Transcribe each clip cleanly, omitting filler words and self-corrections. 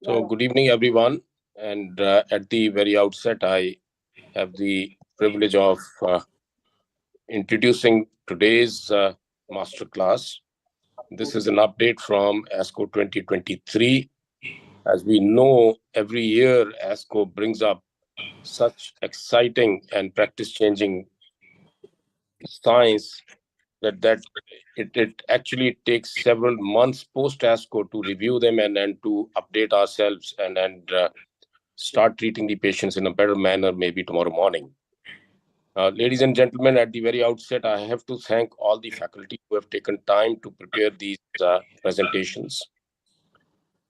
So, good evening, everyone. And at the very outset, I have the privilege of introducing today's masterclass. This is an update from ASCO 2023. As we know, every year ASCO brings up such exciting and practice-changing science that it actually takes several months post ASCO to review them and to update ourselves and start treating the patients in a better manner maybe tomorrow morning. Ladies and gentlemen, at the very outset, I have to thank all the faculty who have taken time to prepare these presentations.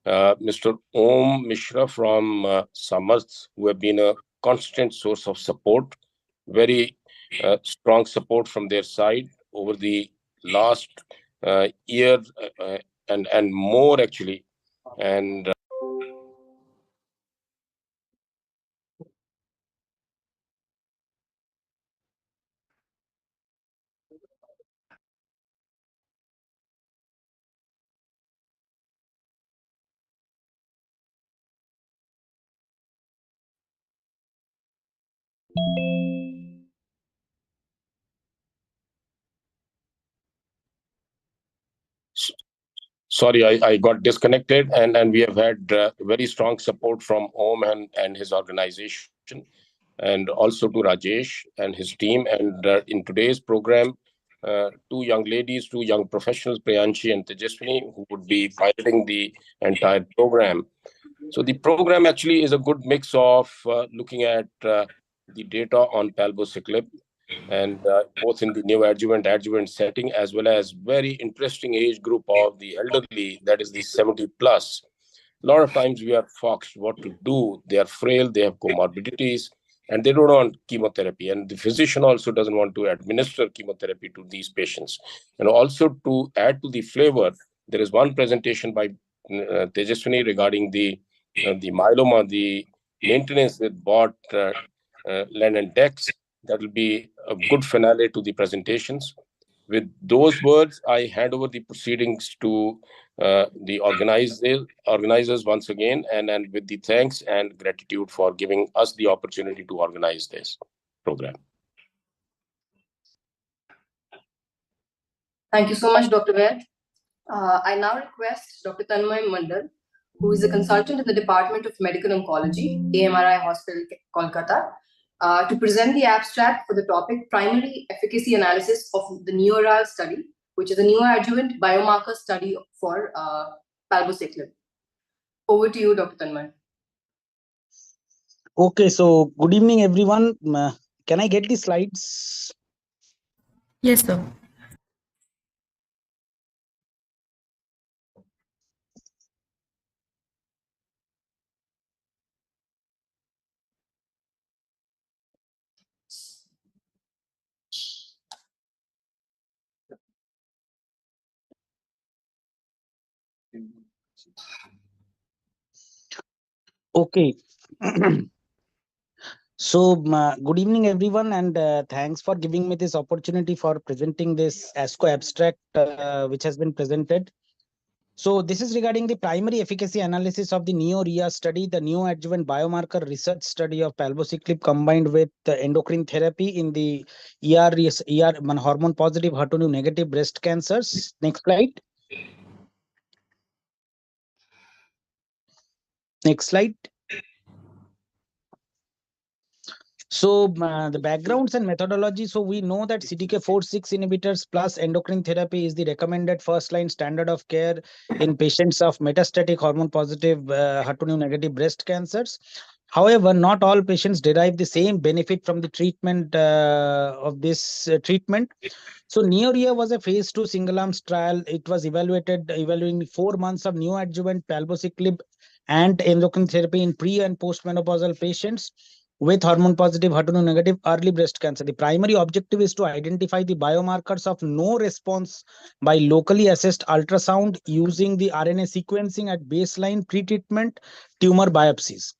Mr. Om Mishra from Samarth, who have been a constant source of support, very strong support from their side over the last year and more actually. And sorry, I got disconnected, and we have had very strong support from Om and his organization, and also to Rajesh and his team. And in today's program, two young ladies, two young professionals, Priyanshi and Tejaswini, who would be piloting the entire program. So the program actually is a good mix of looking at the data on palbociclib, and both in the neoadjuvant adjuvant setting, as well as very interesting age group of the elderly, that is the 70 plus. A lot of times we are foxed what to do. They are frail, they have comorbidities, and they don't want chemotherapy, and the physician also doesn't want to administer chemotherapy to these patients. And also, to add to the flavor, there is one presentation by Tejaswini regarding the myeloma, the maintenance with bot len and dex. That will be a good finale to the presentations. With those words, I hand over the proceedings to the organizers once again, and with the thanks and gratitude for giving us the opportunity to organize this program. Thank you so much, Dr. Ved. I now request Dr. Tanmay Mandal, who is a consultant in the Department of Medical Oncology, AMRI Hospital, Kolkata, to present the abstract for the topic Primary Efficacy Analysis of the NEORAL study, which is a neoadjuvant biomarker study for palbociclib. Over to you, Dr. Tanmay. Okay, so good evening, everyone. Can I get the slides? Yes, sir. Okay. So, good evening, everyone, and thanks for giving me this opportunity for presenting this ASCO abstract, which has been presented. So, this is regarding the primary efficacy analysis of the NEO-RIA study, the neoadjuvant biomarker research study of palbociclib combined with endocrine therapy in the hormone positive, HER2 negative breast cancers. Next slide. Next slide. So the backgrounds and methodology. So we know that CDK4/6 inhibitors plus endocrine therapy is the recommended first-line standard of care in patients of metastatic hormone-positive HER2 negative breast cancers. However, not all patients derive the same benefit from the treatment of this treatment. So NEO-RIA was a phase 2 single-arm trial. It was evaluating 4 months of neoadjuvant palbociclib and endocrine therapy in pre- and postmenopausal patients with hormone positive, HER2 negative early breast cancer. The primary objective is to identify the biomarkers of no response by locally assessed ultrasound using the RNA sequencing at baseline pre-treatment tumor biopsies.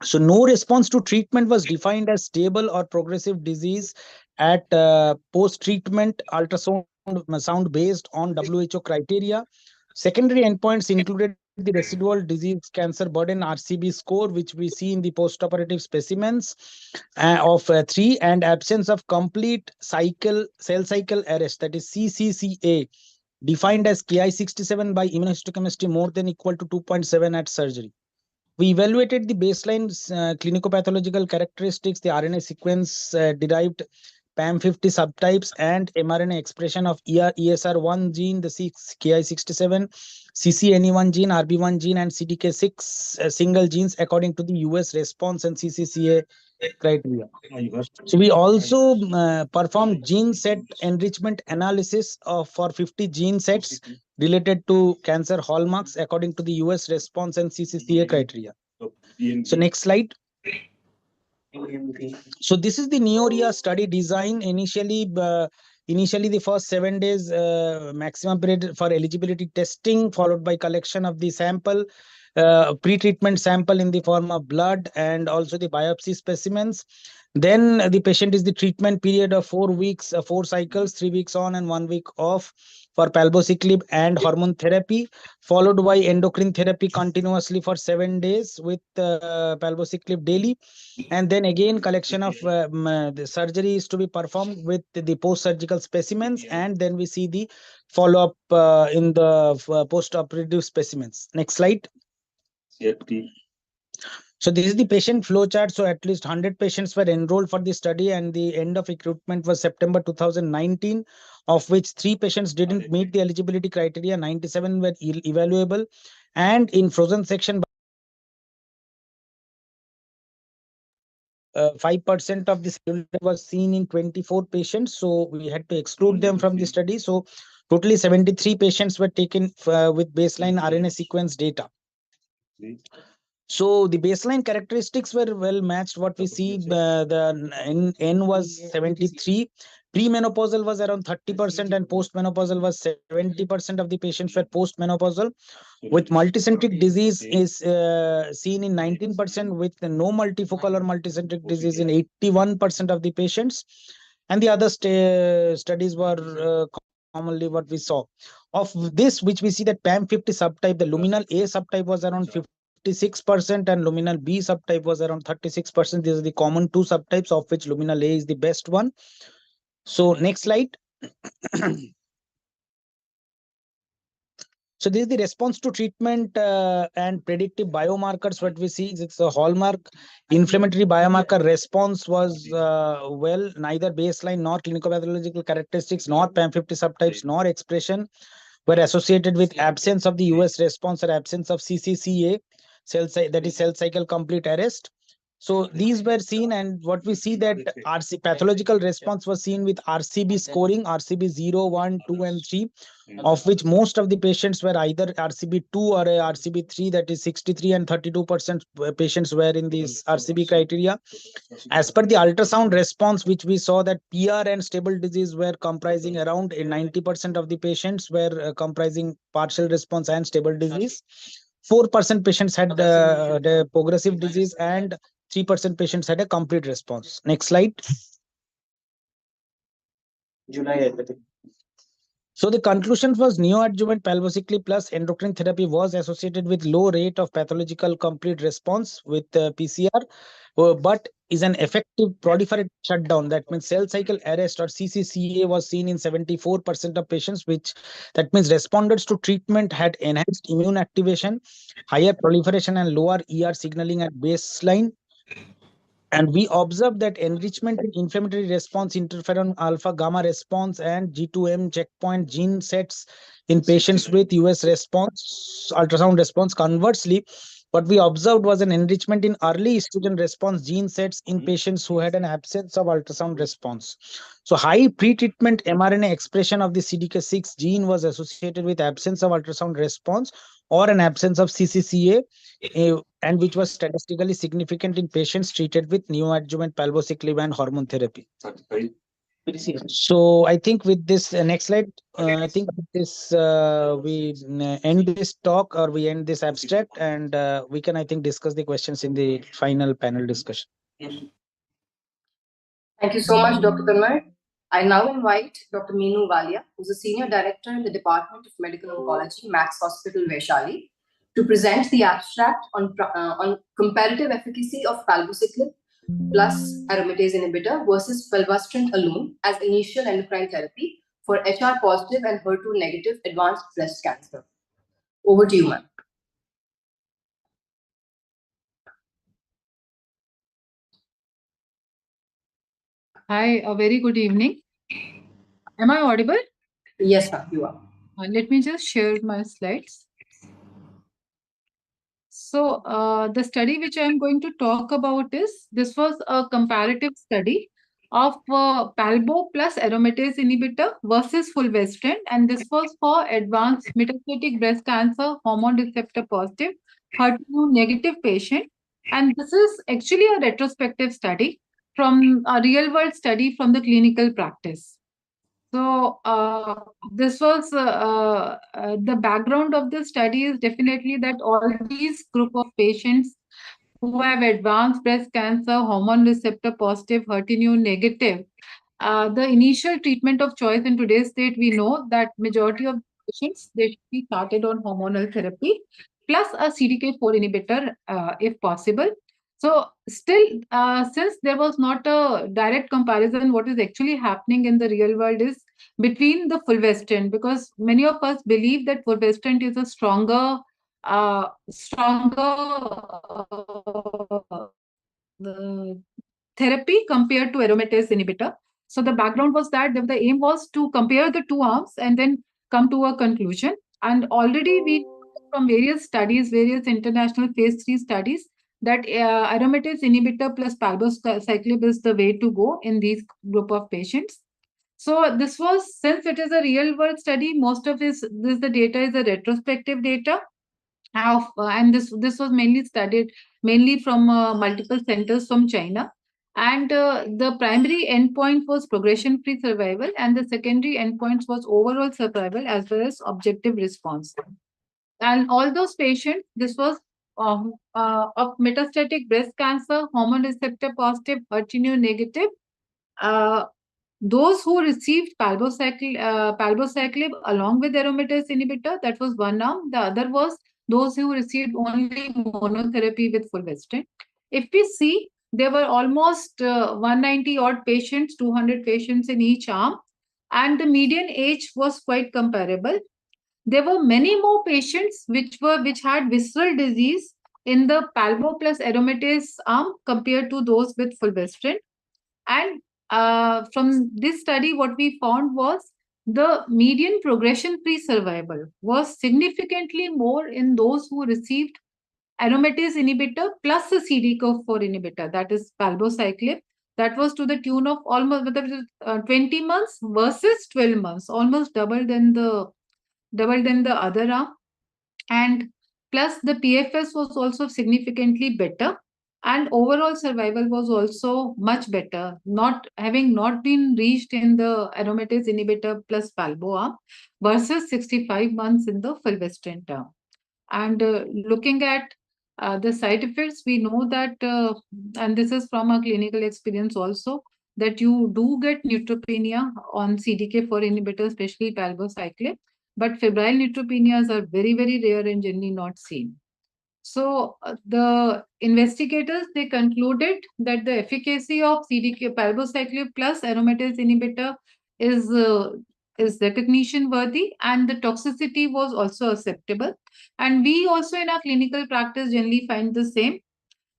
So no response to treatment was defined as stable or progressive disease at post-treatment ultrasound based on WHO criteria. Secondary endpoints included the residual disease cancer burden RCB score, which we see in the postoperative specimens of 3, and absence of complete cell cycle arrest, that is CCCA, defined as Ki67 by immunohistochemistry more than equal to 2.7 at surgery. We evaluated the baseline clinicopathological characteristics, the RNA sequence derived PAM50 subtypes, and mRNA expression of ESR1 gene, the Ki67, CCNE1 gene, RB1 gene, and CDK6 single genes according to the US response and CCCA criteria. So we also performed gene set enrichment analysis for 50 gene sets related to cancer hallmarks according to the US response and CCCA criteria. So next slide. So this is the NEORIA study design. Initially, the first 7 days maximum period for eligibility testing, followed by collection of the sample, pre-treatment sample in the form of blood, and also the biopsy specimens. Then the patient is the treatment period of 4 weeks, 4 cycles, 3 weeks on and 1 week off for palbociclib and hormone therapy, followed by endocrine therapy continuously for 7 days with palbociclib daily. And then again collection of the surgery is to be performed with the post-surgical specimens, and then we see the follow-up in the post-operative specimens. Next slide. So this is the patient flow chart. So at least 100 patients were enrolled for the study, and the end of recruitment was September 2019, of which 3 patients didn't meet the eligibility criteria, 97 were evaluable, and in frozen section 5% of the cellular was seen in 24 patients, so we had to exclude them from the study. So totally 73 patients were taken with baseline RNA sequence data. So the baseline characteristics were well matched. What we see, the N was 73. Premenopausal was around 30%, and postmenopausal was 70% of the patients were postmenopausal. With multicentric disease is seen in 19%, with no multifocal or multicentric disease in 81% of the patients. And the other studies were commonly what we saw. Of this, which we see that PAM50 subtype, the luminal A subtype was around 56%, and luminal B subtype was around 36%. These are the common 2 subtypes, of which luminal A is the best one. So next slide. So this is the response to treatment and predictive biomarkers. What we see is it's a hallmark. Inflammatory biomarker response was well, neither baseline nor clinical pathological characteristics, nor PAM50 subtypes, nor expression were associated with absence of the US response or absence of CCCA, that is cell cycle complete arrest. So these were seen, and what we see that RC pathological response was seen with RCB scoring, RCB 0, 1, 2, and 3, of which most of the patients were either RCB 2 or a RCB 3, that is 63 and 32% patients were in this RCB criteria. As per the ultrasound response, which we saw that PR and stable disease were comprising around 90% of the patients were comprising partial response and stable disease. 4% patients had the progressive disease, and 3% patients had a complete response. Next slide. So the conclusion was neoadjuvant palbociclib plus endocrine therapy was associated with low rate of pathological complete response with PCR, but is an effective proliferative shutdown. That means cell cycle arrest or CCCA was seen in 74% of patients, which that means responders to treatment had enhanced immune activation, higher proliferation, and lower ER signaling at baseline. And we observed that enrichment in inflammatory response, interferon alpha gamma response, and G2M checkpoint gene sets in patients with US response, ultrasound response. Conversely, what we observed was an enrichment in early estrogen response gene sets in patients who had an absence of ultrasound response. So high pre-treatment mRNA expression of the CDK6 gene was associated with absence of ultrasound response or an absence of CCCA, and which was statistically significant in patients treated with neoadjuvant palbociclib and hormone therapy. So I think with this next slide, I think with this we end this talk, or we end this abstract, and we can, I think, discuss the questions in the final panel discussion. Thank you so much, Dr. Tanmay. I now invite Dr. Meenu Walia, who's a Senior Director in the Department of Medical Oncology, Max Hospital, Vaishali, to present the abstract on comparative efficacy of palbociclib plus aromatase inhibitor versus fulvestrant alone as initial endocrine therapy for HR positive and HER2 negative advanced breast cancer. Over to you, ma'am. Hi, a very good evening. Am I audible? Yes, ma'am, you are. Let me just share my slides. So the study which I'm going to talk about is, this was a comparative study of palbo plus aromatase inhibitor versus fulvestrant, and this was for advanced metastatic breast cancer, hormone receptor positive, HER2 negative patient. And this is actually a retrospective study from a real world study from the clinical practice. So this was the background of the study is definitely that all these group of patients who have advanced breast cancer, hormone receptor positive, HER2 negative, the initial treatment of choice in today's state, we know that majority of patients, they should be started on hormonal therapy plus a CDK4 inhibitor if possible. So still, since there was not a direct comparison, what is actually happening in the real world is between the fulvestrant, because many of us believe that fulvestrant is a stronger therapy compared to aromatase inhibitor. So the background was that the aim was to compare the two arms and then come to a conclusion. And already we know from various studies, various international phase 3 studies, that aromatase inhibitor plus palbociclib is the way to go in these group of patients. So this was, since it is a real world study, most of this the data is a retrospective data of, and this was mainly studied mainly from multiple centers from China. And the primary endpoint was progression-free survival, and the secondary endpoints was overall survival as well as objective response. And all those patients, this was of metastatic breast cancer, hormone receptor positive, HER2 negative. Those who received palbociclib along with aromatase inhibitor, that was one arm. The other was those who received only monotherapy with fulvestrant. If we see, there were almost 190 odd patients, 200 patients in each arm, and the median age was quite comparable. There were many more patients which had visceral disease in the palbo plus aromatase arm compared to those with fulvestrant. And from this study, what we found was the median progression-free survival was significantly more in those who received aromatase inhibitor plus a CDK4 inhibitor, that is palbociclib. That was to the tune of almost 20 months versus 12 months, almost double than the other arm. And plus the PFS was also significantly better, and overall survival was also much better, not been reached in the aromatase inhibitor plus palbo arm versus 65 months in the fulvestrant arm. And looking at the side effects, we know that, and this is from a clinical experience also, that you do get neutropenia on CDK4 inhibitors, especially palbociclib, but febrile neutropenias are very, very rare and generally not seen. So the investigators, they concluded that the efficacy of CDK palbociclib plus aromatase inhibitor is recognition worthy, and the toxicity was also acceptable. And we also in our clinical practice generally find the same.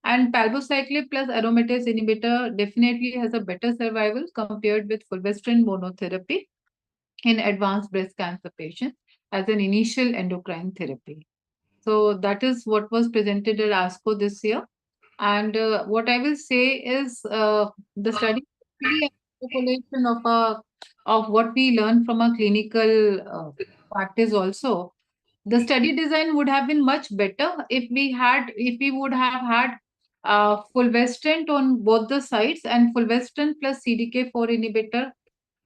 And palbociclib plus aromatase inhibitor definitely has a better survival compared with fulvestrant monotherapy in advanced breast cancer patients as an initial endocrine therapy. So that is what was presented at ASCO this year. And what I will say is the study is really a population of what we learn from a clinical practice also. The study design would have been much better if we would have had fulvestrant on both the sides and fulvestrant plus CDK4 inhibitor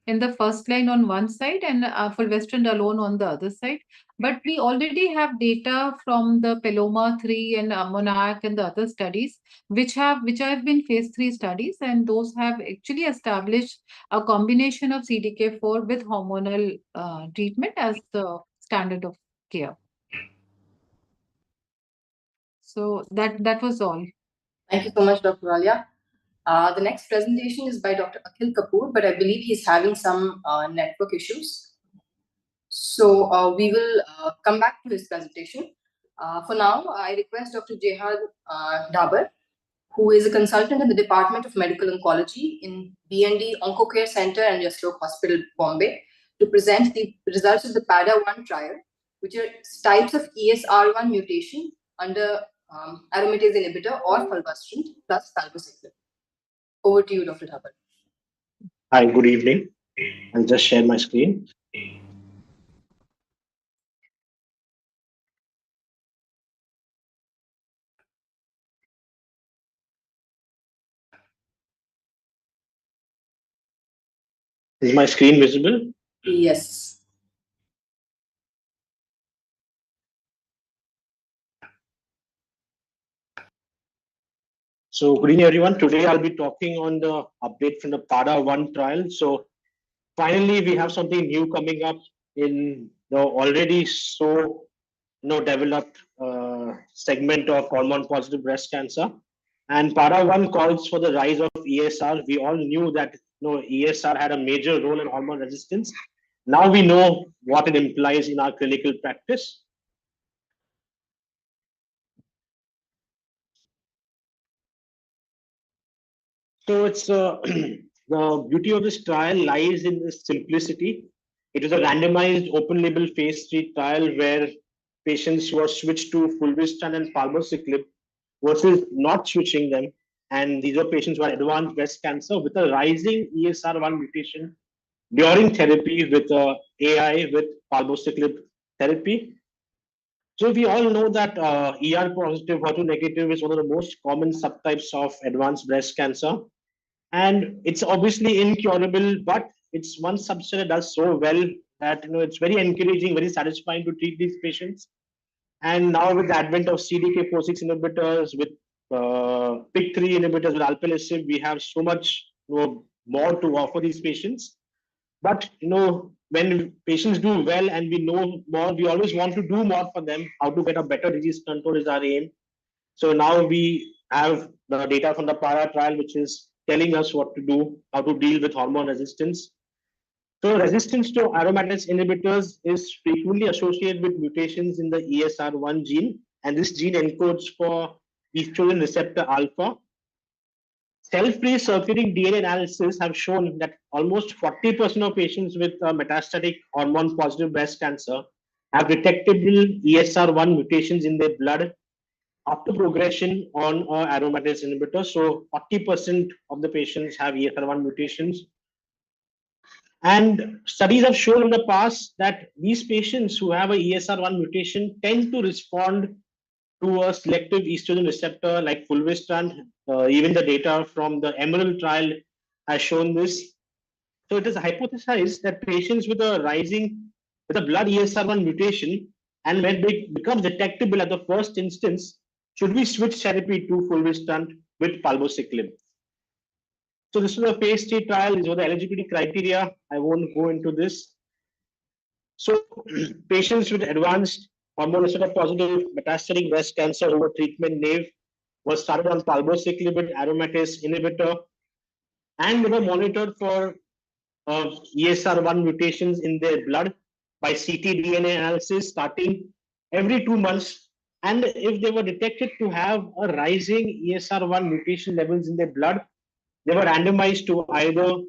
in the first line on one side and fulvestrant alone on the other side. But we already have data from the Paloma 3 and Monarch and the other studies, which have been phase 3 studies, and those have actually established a combination of CDK4 with hormonal treatment as the standard of care. So that was all. Thank you so much, Dr. Alia. The next presentation is by Dr. Akhil Kapoor, but I believe he's having some network issues. So we will come back to his presentation. For now, I request Dr. Jehad Dabar, who is a consultant in the Department of Medical Oncology in BND Oncocare Center and Yaslok Hospital, Bombay, to present the results of the PADA-1 trial, which are types of ESR1 mutation under aromatase inhibitor or fulvestrant plus palbociclib. Over to you, Dr. Dabar. Hi, good evening. I'll just share my screen. Is my screen visible? Yes. So good evening, everyone. Today I'll be talking on the update from the PADA-1 trial. So finally, we have something new coming up in the already so developed segment of hormone-positive breast cancer. And PADA-1 calls for the rise of ESR. We all knew that ESR had a major role in hormone resistance. Now we know what it implies in our clinical practice. So it's the beauty of this trial lies in the simplicity. It is a randomized open-label phase 3 trial where patients were switched to fulvestrant and palbociclib versus not switching them. And these are patients who had advanced breast cancer with a rising ESR1 mutation during therapy with AI with palbociclib therapy. So we all know that ER positive, HER2 negative is one of the most common subtypes of advanced breast cancer. And it's obviously incurable, but it's one subset that does so well that it's very encouraging, very satisfying to treat these patients. And now with the advent of CDK4/6 inhibitors, with PIK3 inhibitors, with alpelisib, we have so much more to offer these patients. But when patients do well and we know more, we always want to do more for them. How to get a better disease control is our aim. So now we have the data from the PARA trial, which is telling us what to do, how to deal with hormone resistance. So resistance to aromatase inhibitors is frequently associated with mutations in the ESR1 gene, and this gene encodes for estrogen receptor alpha. Cell-free circulating DNA analysis have shown that almost 40% of patients with metastatic hormone-positive breast cancer have detectable ESR1 mutations in their blood after progression on aromatase inhibitor. So 40% of the patients have ESR1 mutations. And studies have shown in the past that these patients who have a ESR1 mutation tend to respond to a selective estrogen receptor like fulvestrant. Even the data from the Emerald trial has shown this. So it is hypothesized that patients with a blood ESR1 mutation, and when it becomes detectable at the first instance, should we switch therapy to fulvestrant with palbociclib? So this is a phase 3 trial. These were the eligibility criteria. I won't go into this. So patients with advanced hormone receptor positive metastatic breast cancer who were treatment naive was started on palbociclib with aromatase inhibitor, and they were monitored for ESR1 mutations in their blood by ctDNA analysis starting every 2 months. And if they were detected to have a rising ESR1 mutation levels in their blood, they were randomized to either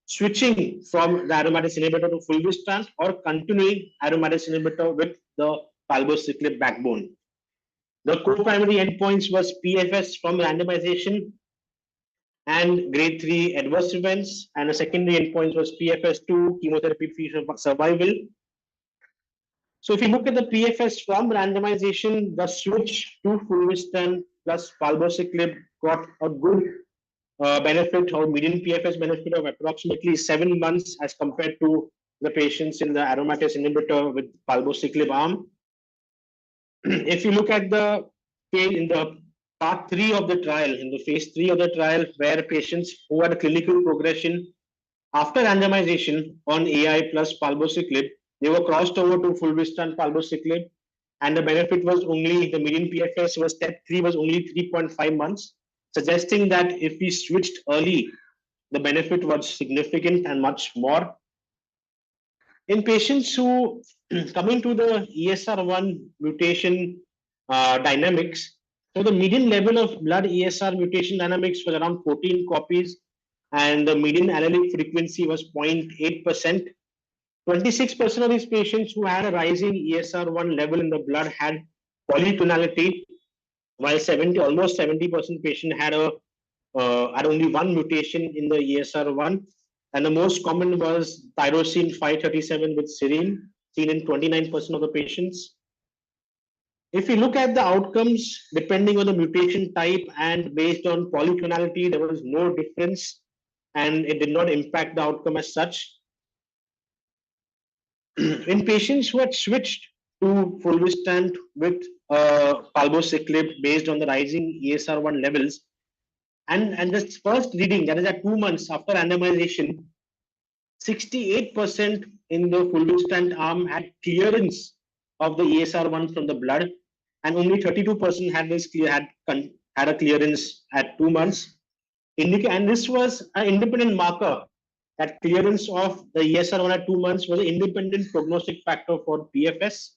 switching from the aromatase inhibitor to fulvestrant or continuing aromatase inhibitor with the palbociclib backbone. The co-primary endpoints was PFS from randomization and grade 3 adverse events, and a secondary endpoint was PFS2, chemotherapy-free survival. So if you look at the PFS from randomization, the switch to fulvestrant plus palbociclib got a good benefit or median PFS benefit of approximately 7 months as compared to the patients in the aromatase inhibitor with palbociclib arm. If you look at the in the part 3 of the trial, in the phase 3 of the trial, where patients who had a clinical progression after randomization on AI plus palbociclib, they were crossed over to fulvestrant palbociclib, and the benefit was only, the median PFS was step 3 was only 3.5 months, suggesting that if we switched early, the benefit was significant and much more. In patients who coming to the ESR1 mutation dynamics, so the median level of blood ESR mutation dynamics was around 14 copies, and the median allelic frequency was 0.8%. 26% of these patients who had a rising ESR1 level in the blood had polytonality, while almost 70% patient had only one mutation in the ESR1, and the most common was tyrosine 537 with serine, seen in 29% of the patients. If we look at the outcomes, depending on the mutation type and based on polytonality, there was no difference, and it did not impact the outcome as such. In patients who had switched to fulvestrant with palbociclib based on the rising ESR1 levels, and this first reading, that is at 2 months after randomization, 68% in the fulvestrant arm had clearance of the ESR1 from the blood, and only 32% had a clearance at 2 months. And this was an independent marker, that clearance of the ESR1 at 2 months was an independent prognostic factor for PFS.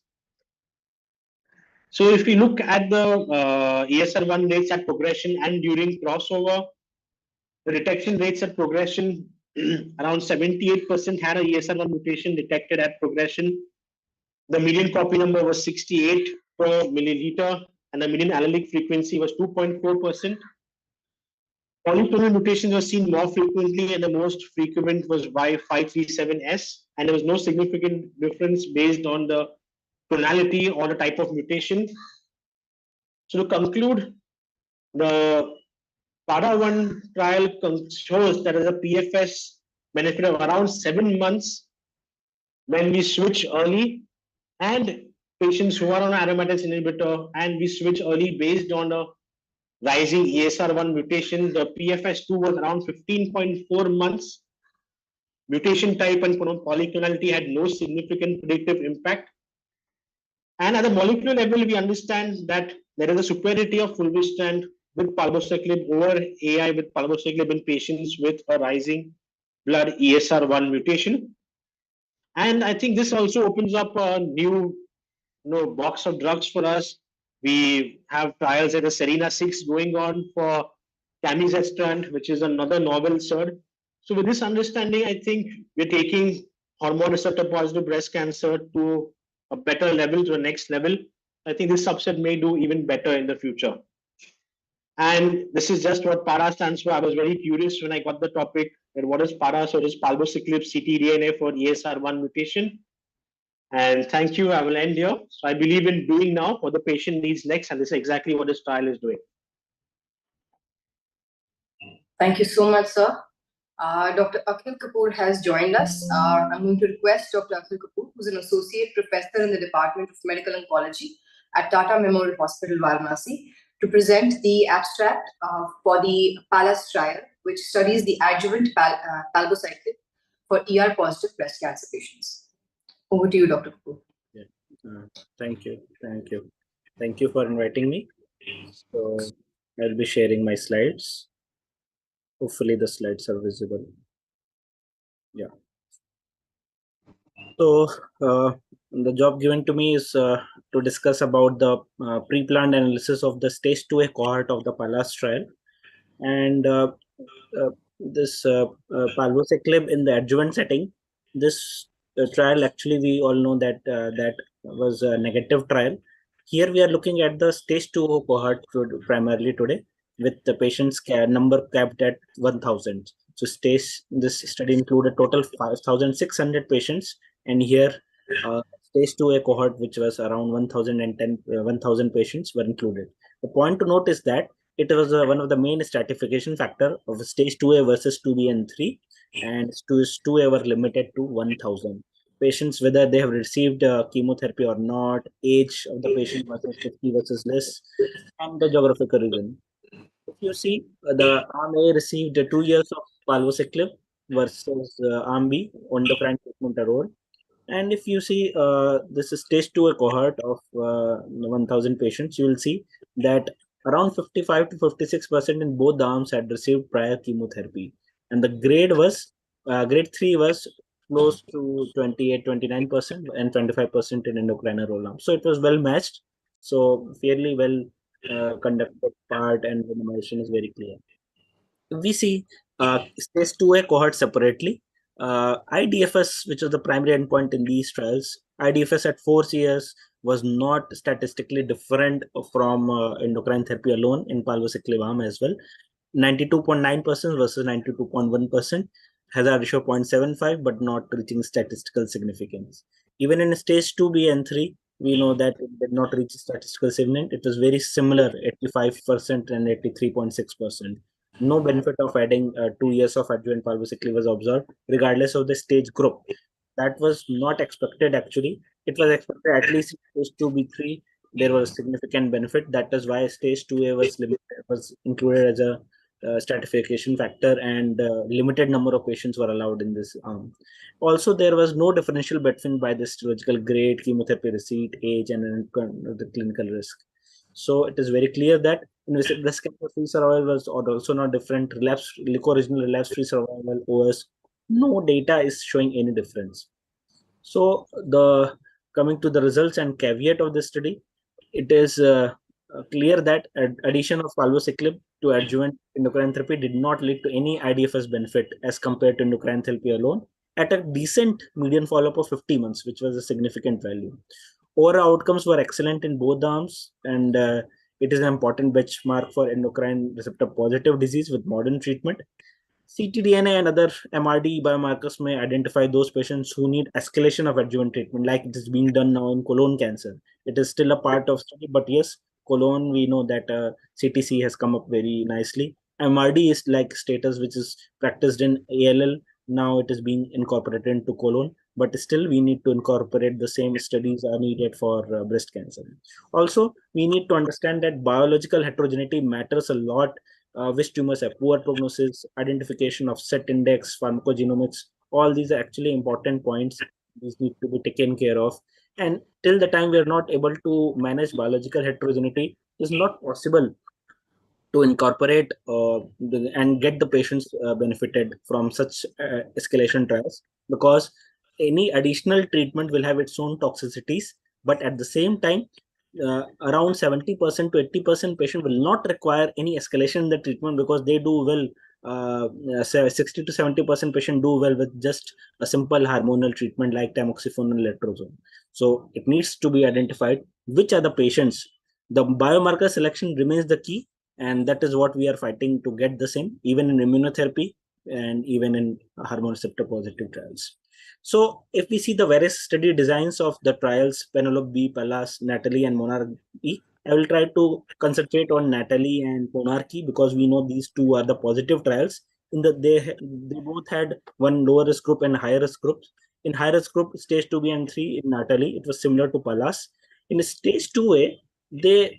So if we look at the ESR1 rates at progression and during crossover, the detection rates at progression, around 78% had a ESR1 mutation detected at progression. The median copy number was 68 per milliliter, and the median allelic frequency was 2.4%. Polyclonal mutations were seen more frequently, and the most frequent was Y537S, and there was no significant difference based on the tonality or the type of mutation. So to conclude, the PARA-1 trial shows that there is a PFS benefit of around 7 months when we switch early, and patients who are on aromatase inhibitor and we switch early based on a rising ESR1 mutation, the PFS2 was around 15.4 months. Mutation type and polyclonality had no significant predictive impact. And at the molecular level, we understand that there is a superiority of fulvestrant with palbociclib over AI with palbociclib in patients with a rising blood ESR1 mutation. And I think this also opens up a new box of drugs for us. We have trials at the Serena-6 going on for camizestrant, which is another novel SERD. So with this understanding, I think we're taking hormone receptor positive breast cancer to a better level, to the next level. I think this subset may do even better in the future. And this is just what PARA stands for. I was very curious when I got the topic that what is PARA? So it is palbociclib ctDNA for ESR1 mutation. And thank you. I will end here. So I believe in doing now what the patient needs next, and this is exactly what this trial is doing. Thank you so much, sir. Dr. Akhil Kapoor has joined us. I'm going to request Dr. Akhil Kapoor, who's an associate professor in the Department of Medical Oncology at Tata Memorial Hospital, Varanasi, to present the abstract for the PALAS trial, which studies the adjuvant palbociclib for ER-positive breast cancer patients. Over to you, Dr. Kapoor. Yeah. Thank you. Thank you for inviting me. So I'll be sharing my slides. Hopefully the slides are visible. Yeah. So the job given to me is to discuss about the pre-planned analysis of the stage 2A cohort of the PALAS trial. And this palbociclib in the adjuvant setting, this trial, actually, we all know that that was a negative trial. Here we are looking at the stage 2 cohort primarily today, with the patients number capped at 1,000. So this study included total 5,600 patients, and here stage 2A cohort, which was around 1,010 1,000 patients, were included. The point to note is that it was one of the main stratification factor of stage 2A versus 2B and 3, and stage 2A were limited to 1,000 patients, whether they have received chemotherapy or not, age of the patient versus 50 versus less, and the geographical region. If you see, the arm A received 2 years of palbociclib versus arm B, endocrine treatment alone. And if you see this is stage 2 cohort of 1,000 patients, you will see that around 55 to 56% in both the arms had received prior chemotherapy. And the grade 3 was close to 28, 29% and 25% in endocrine role arm. So it was well matched. So fairly well conducted part, and the nomination is very clear. We see stage 2A cohort separately. IDFS, which was the primary endpoint in these trials, IDFS at 4 years was not statistically different from endocrine therapy alone in palbociclib arm as well. 92.9% versus 92.1%, hazard ratio 0.75, but not reaching statistical significance. Even in stage 2B and 3, we know that it did not reach statistical significance. It was very similar, 85% and 83.6%. No benefit of adding 2 years of adjuvant palbociclib was observed, regardless of the stage group. That was not expected actually. It was expected at least in stage 2B3, there was significant benefit. That is why stage 2A was included as a stratification factor, and limited number of patients were allowed in this arm. Also, there was no differential between by the histological grade, chemotherapy receipt, age, and the clinical risk. So it is very clear that invasive breast cancer free survival was also not different. Original relapse free survival, OS, no data is showing any difference. So the coming to the results and caveat of the study, it is clear that addition of palbociclib to adjuvant endocrine therapy did not lead to any IDFS benefit as compared to endocrine therapy alone at a decent median follow-up of 50 months, which was a significant value. Overall outcomes were excellent in both arms, and it is an important benchmark for endocrine receptor positive disease with modern treatment. ctDNA and other MRD biomarkers may identify those patients who need escalation of adjuvant treatment, like it is being done now in colon cancer. It is still a part of study, but yes, colon, we know that CTC has come up very nicely. MRD is like status which is practiced in ALL. Now it is being incorporated into colon, but still we need to incorporate the same studies are needed for breast cancer. Also, we need to understand that biological heterogeneity matters a lot. Which tumors have poor prognosis, identification of set index, pharmacogenomics, all these are actually important points. These need to be taken care of. And till the time we are not able to manage biological heterogeneity, it's not possible to incorporate and get the patients benefited from such escalation trials, because any additional treatment will have its own toxicities, but at the same time, around 70% to 80% patient will not require any escalation in the treatment because they do well. 60 to 70% patient do well with just a simple hormonal treatment like tamoxifen and letrozole. So it needs to be identified which are the patients. The biomarker selection remains the key, and that is what we are fighting to get the same, even in immunotherapy and even in hormone receptor positive trials. So if we see the various study designs of the trials, Penelope B, Pallas, Natalie, and Monarchy, I will try to concentrate on Natalie and Monarchy because we know these two are the positive trials. In the they both had one lower risk group and higher risk groups. In high risk group, stage 2B and 3 in Natalie, it was similar to Pallas. In stage 2A, the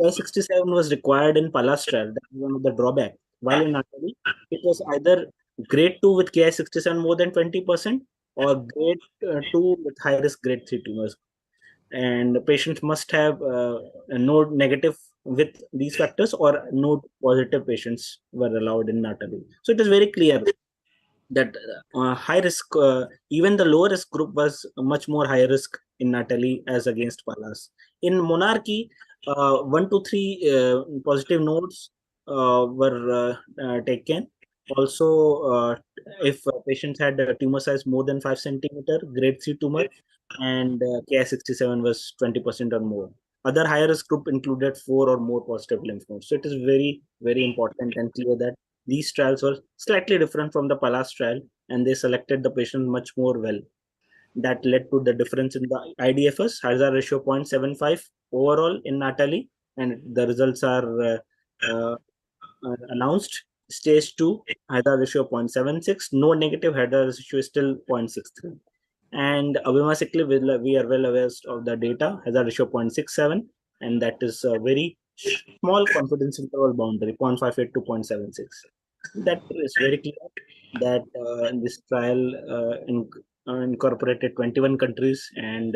67 was required in Pallas trial. That was one of the drawback. While in Natalie, it was either grade 2 with Ki-67 more than 20% or grade 2 with high risk grade 3 tumors. And the patients must have a node negative with these factors or node positive patients were allowed in Natalie. So it is very clear that high risk, even the low risk group was much more high risk in Natalie as against Pallas. In Monarchy, 1 to 3 positive nodes were taken. Also, if patients had a tumor size more than 5 centimeter, grade 3 tumor, and Ki-67 was 20% or more. Other high risk group included 4 or more positive lymph nodes. So it is very, very important and clear that these trials were slightly different from the Pallas trial, and they selected the patient much more well. That led to the difference in the IDFS, hazard ratio 0.75 overall in Natalie, and the results are announced. Stage 2, Hydra ratio 0.76. No negative, Hydra ratio is still 0.63. And abemaciclib, we are well aware of the data, Hydra ratio 0.67, and that is a very small confidence interval boundary, 0.58 to 0.76. That is very clear that in this trial incorporated 21 countries and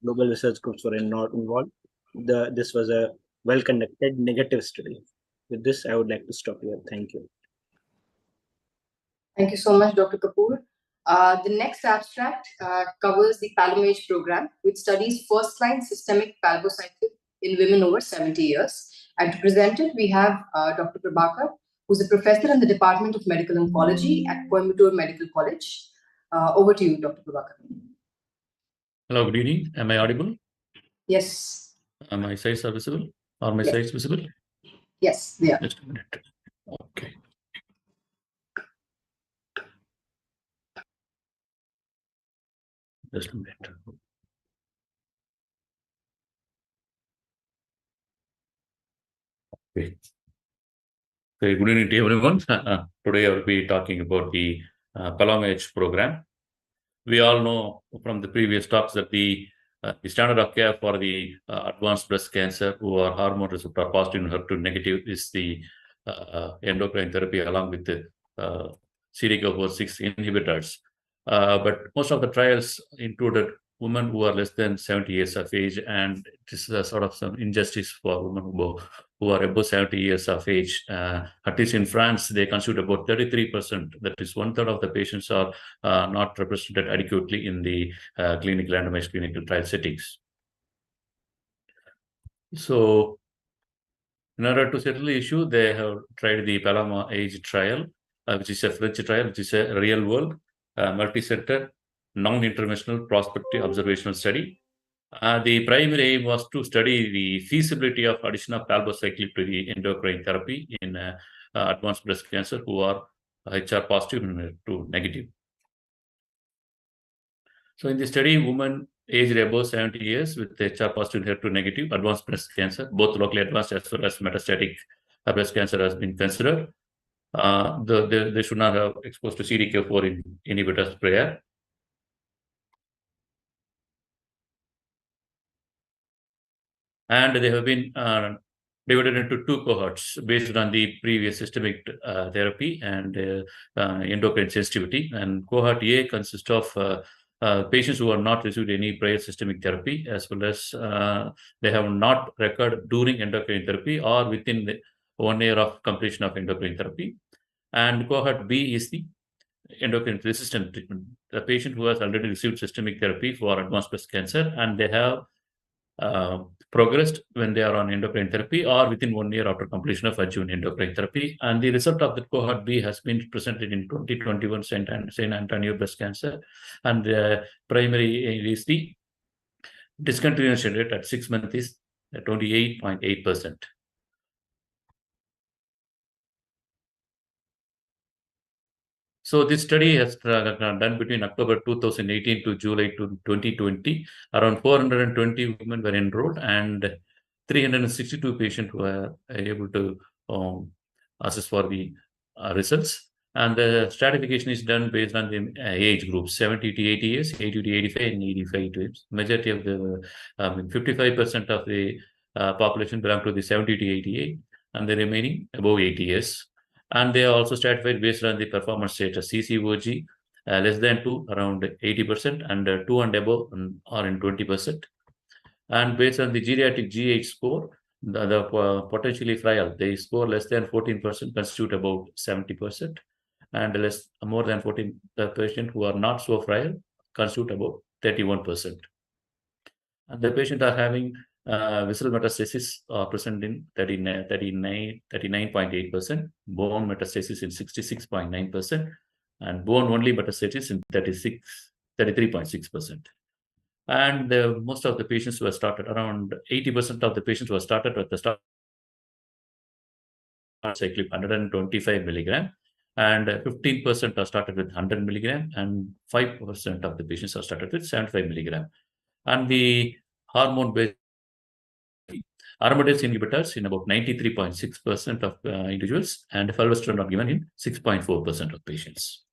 global research groups were not involved. This was a well-conducted negative study. With this, I would like to stop here. Thank you. Thank you so much, Dr. Kapoor. The next abstract covers the PALOMAGE program, which studies first-line systemic palbociclib in women over 70 years. And to present it, we have Dr. Prabhakar, who's a professor in the Department of Medical Oncology at Coimbatore Medical College. Over to you, Dr. Prabhakar. Hello, good evening. Am I audible? Yes. My slides are visible? Are my Yes. slides visible? Yes, they are. Just a minute. Okay. Just a minute. Okay. Okay, good evening to everyone. Today I will be talking about the PALOMAGE program. We all know from the previous talks that the standard of care for the advanced breast cancer who are hormone receptor positive and HER2 negative is the endocrine therapy along with the CDK4/6 inhibitors. But most of the trials included women who are less than 70 years of age, and this is a sort of some injustice for women who are above 70 years of age. At least in France, they constitute about 33%. That is, 1/3 of the patients are not represented adequately in the clinical randomized clinical trial settings. So, in order to settle the issue, they have tried the PALOMAGE trial, which is a French trial, which is a real-world, multi-center, non-interventional prospective observational study. The primary aim was to study the feasibility of addition of palbociclib to the endocrine therapy in advanced breast cancer who are HR positive and HER2 negative. So in the study, women aged above 70 years with HR positive and HER2 negative advanced breast cancer, both locally advanced as well as metastatic breast cancer has been considered. They should not have exposed to CDK4 inhibitors prior. And they have been divided into two cohorts based on the previous systemic therapy and endocrine sensitivity. And cohort A consists of patients who have not received any prior systemic therapy, as well as they have not recurred during endocrine therapy or within the 1 year of completion of endocrine therapy. And cohort B is the endocrine resistant treatment, the patient who has already received systemic therapy for advanced breast cancer, and they have progressed when they are on endocrine therapy or within 1 year after completion of adjuvant endocrine therapy. And the result of the cohort B has been presented in 2021 St. Antonio breast cancer. And the primary is the discontinuation rate at 6 months is 28.8%. So this study has done between October 2018 to July 2020. Around 420 women were enrolled, and 362 patients were able to assess for the results. And the stratification is done based on the age groups: 70 to 80 years, 80 to 85, and 85 to age. Majority of the 55% of the population belong to the 70 to 88, and the remaining above 80 years. And they are also stratified based on the performance status: CCOG less than 2, around 80%, and 2 and above are in 20%. And based on the geriatric GH score, the potentially frail, they score less than 14%, constitute about 70%, and more than 14 patient who are not so frail constitute about 31%. And the patient are having visceral metastasis present in 39.8%, bone metastasis in 66.9%, and bone only metastasis in 33.6%. And most of the patients were started, around 80% of the patients were started at the start cyclip 125 milligram, and 15% are started with 100 milligram, and 5% of the patients are started with 75 milligram. And the hormone-based aromatase inhibitors in about 93.6% of individuals, and fulvestrant are given in 6.4% of patients.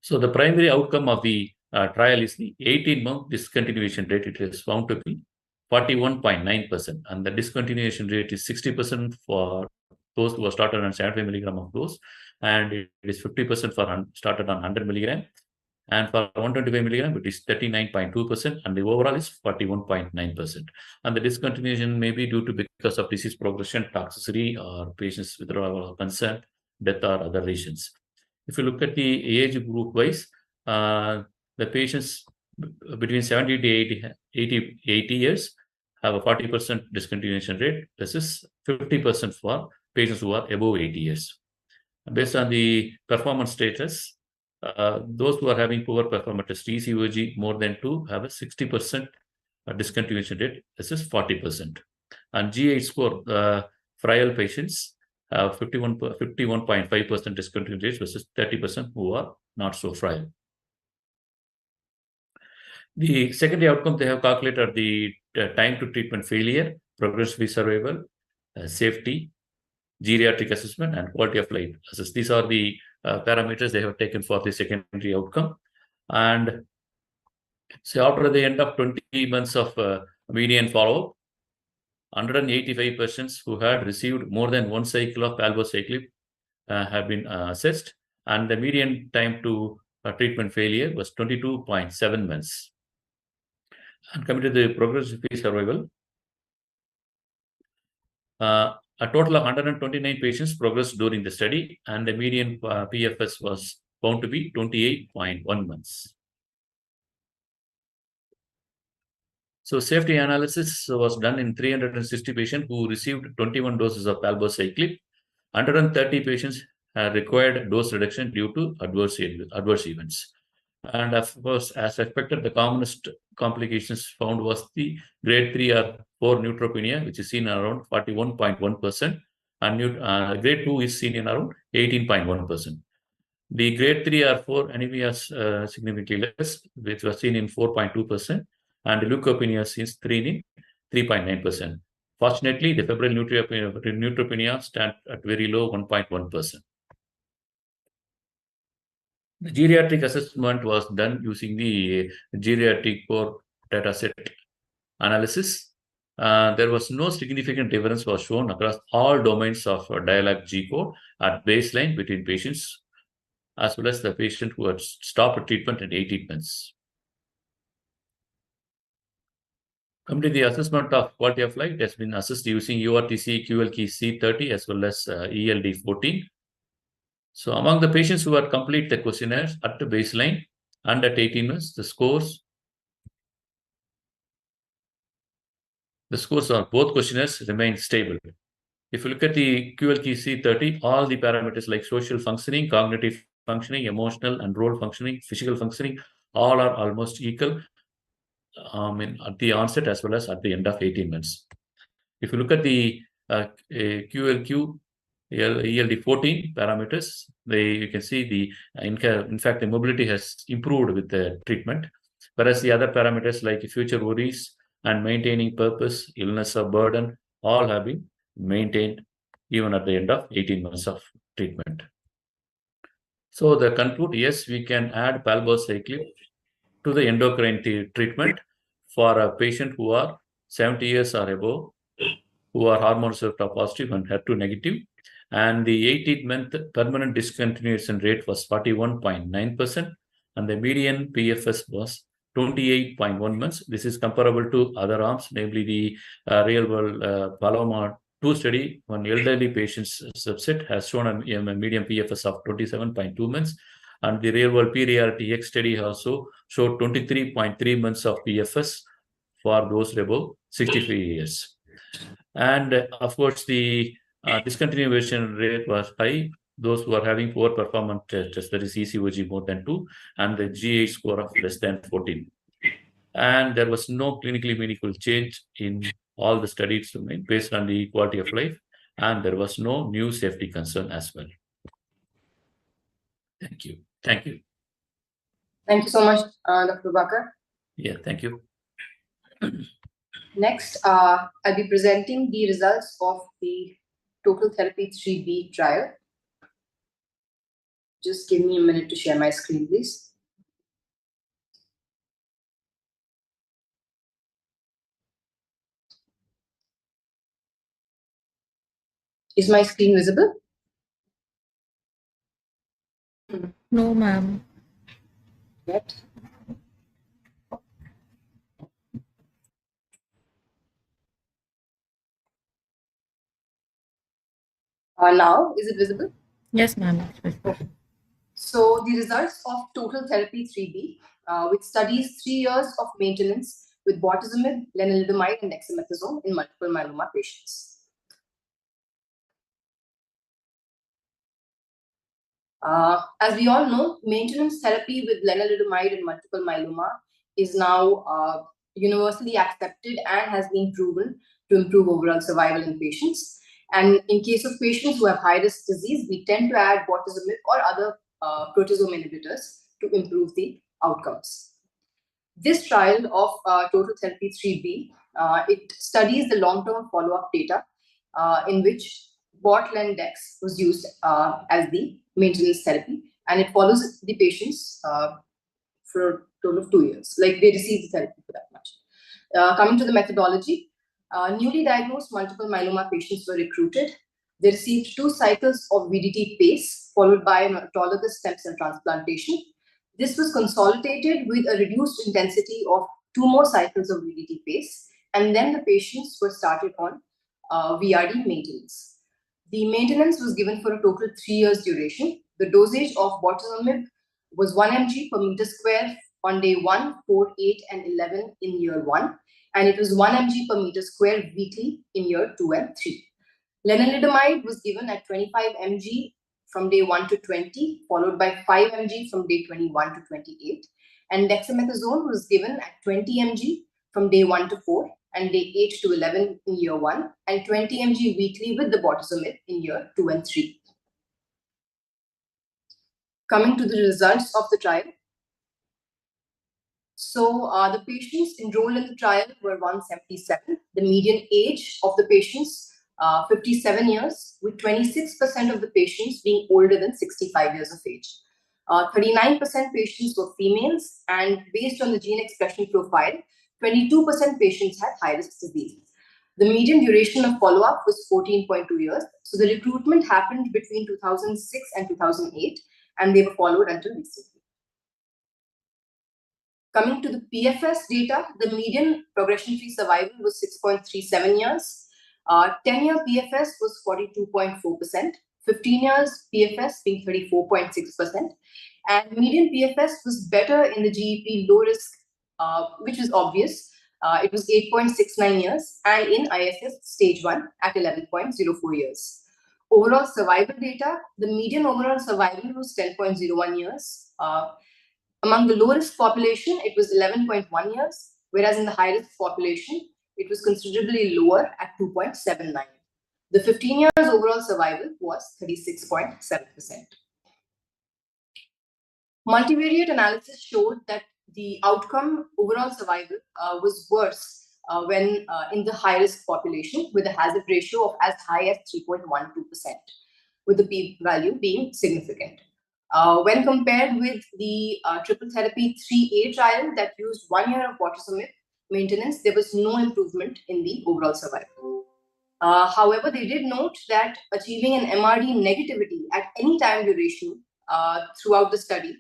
So the primary outcome of the trial is the 18-month discontinuation rate. It is found to be 41.9%, and the discontinuation rate is 60% for those who are started on 75 milligram of dose, and it is 50% for started on 100 milligram, and for 125 milligram it is 39.2%, and the overall is 41.9%. And the discontinuation may be due to because of disease progression, toxicity, or patients withdrawal consent, death, or other reasons. If you look at the age group wise, the patients between 70 to 80 years have a 40% discontinuation rate. This is 50% for patients who are above 80 years. Based on the performance status, those who are having poor performance test ECOG more than 2 have a 60% discontinuation rate. This is 40%. And GI score, frail patients have 51.5% discontinuation rate versus 30% who are not so frail. The secondary outcome they have calculated the time to treatment failure, progression-free survival, safety, geriatric assessment, and quality of life. These are the parameters they have taken for the secondary outcome. And so after the end of 20 months of median follow-up, 185 patients who had received more than one cycle of palbociclib have been assessed, and the median time to treatment failure was 22.7 months. And coming to the progression-free survival, a total of 129 patients progressed during the study, and the median PFS was found to be 28.1 months. So safety analysis was done in 360 patients who received 21 doses of palbociclib. 130 patients required dose reduction due to adverse events. And of course, as expected, the commonest complications found was the grade 3 or 4 neutropenia, which is seen around 41.1%, and grade 2 is seen in around 18.1%. The grade 3 or 4 anemia is significantly less, which was seen in 4.2%, and the leukopenia is seen in 3.9%. Fortunately, the febrile neutropenia stands at very low 1.1%. The geriatric assessment was done using the geriatric core dataset analysis. There was no significant difference was shown across all domains of dialogue G code at baseline between patients, as well as the patient who had stopped treatment at 18 months. Coming to the assessment of quality of life, it has been assessed using URTC QLK C30 as well as ELD 14. So among the patients who had completed the questionnaires at the baseline and at 18 months, the scores on both questionnaires remain stable. If you look at the QLK C30, all the parameters like social functioning, cognitive functioning, emotional and role functioning, physical functioning, all are almost equal at the onset as well as at the end of 18 months. If you look at the QLQ ELD 14 parameters, you can see in fact the mobility has improved with the treatment, whereas the other parameters like future worries and maintaining purpose, illness of burden, all have been maintained even at the end of 18 months of treatment. So the conclude, yes, we can add palbociclib to the endocrine treatment for a patient who are 70 years or above, who are hormone receptor positive and HER2 negative, and the 18-month permanent discontinuation rate was 41.9%, and the median PFS was 28.1 months. This is comparable to other arms, namely the real-world Paloma 2 study. One elderly patients subset has shown a median PFS of 27.2 months, and the real-world PREARITY X study also showed 23.3 months of PFS for those above 63 years. And of course, the discontinuation rate was high. Those who are having poor performance tests, that is ECOG more than 2, and the GA score of less than 14. And there was no clinically meaningful change in all the studies based on the quality of life, and there was no new safety concern as well. Thank you. Thank you. Thank you so much, Dr. Bakar. Yeah, thank you. Next, I'll be presenting the results of the Total Therapy 3B trial. Just give me a minute to share my screen, please. Is my screen visible? No, ma'am. Yet. Now, is it visible? Yes, ma'am. So the results of Total Therapy 3B, which studies 3 years of maintenance with bortezomib, lenalidomide, and dexamethasone in multiple myeloma patients. As we all know, maintenance therapy with lenalidomide in multiple myeloma is now universally accepted and has been proven to improve overall survival in patients. And in case of patients who have high-risk disease, we tend to add bortezomib or other proteasome inhibitors to improve the outcomes. This trial of Total Therapy 3B, it studies the long-term follow-up data in which bot-len-dex was used as the maintenance therapy, and it follows the patients for a total of 2 years. Like, they receive the therapy for that much. Coming to the methodology, newly diagnosed multiple myeloma patients were recruited. They received 2 cycles of VDT PACE followed by an autologous stem cell transplantation. This was consolidated with a reduced intensity of 2 more cycles of VDT PACE, and then the patients were started on VRD maintenance. The maintenance was given for a total 3 years duration. The dosage of bortezomib was 1 mg per meter square on day 1, 4, 8, and 11 in year 1, and it was 1 mg per meter square weekly in year 2 and 3. Lenalidomide was given at 25 mg from day 1 to 20, followed by 5 mg from day 21 to 28, and dexamethasone was given at 20 mg from day 1 to 4, and day 8 to 11 in year 1, and 20 mg weekly with the bortezomib in year 2 and 3. Coming to the results of the trial. So the patients enrolled in the trial were 177. The median age of the patients, 57 years, with 26% of the patients being older than 65 years of age. 39% patients were females, and based on the gene expression profile, 22% patients had high-risk disease. The median duration of follow-up was 14.2 years. So the recruitment happened between 2006 and 2008, and they were followed until recently. Coming to the PFS data, the median progression-free survival was 6.37 years. 10-year PFS was 42.4%. 15 years PFS being 34.6%. And median PFS was better in the GEP low risk, which is obvious. It was 8.69 years, and in ISS stage 1 at 11.04 years. Overall survival data, the median overall survival was 10.01 years. Among the low-risk population, it was 11.1 years, whereas in the high-risk population, it was considerably lower at 2.79. The 15 years overall survival was 36.7%. Multivariate analysis showed that the outcome, overall survival, was worse when in the high-risk population, with a hazard ratio of as high as 3.12%, with the p-value being significant. When compared with the triple therapy 3A trial that used 1 year of bortezomib maintenance, there was no improvement in the overall survival. However, they did note that achieving an MRD negativity at any time duration throughout the study,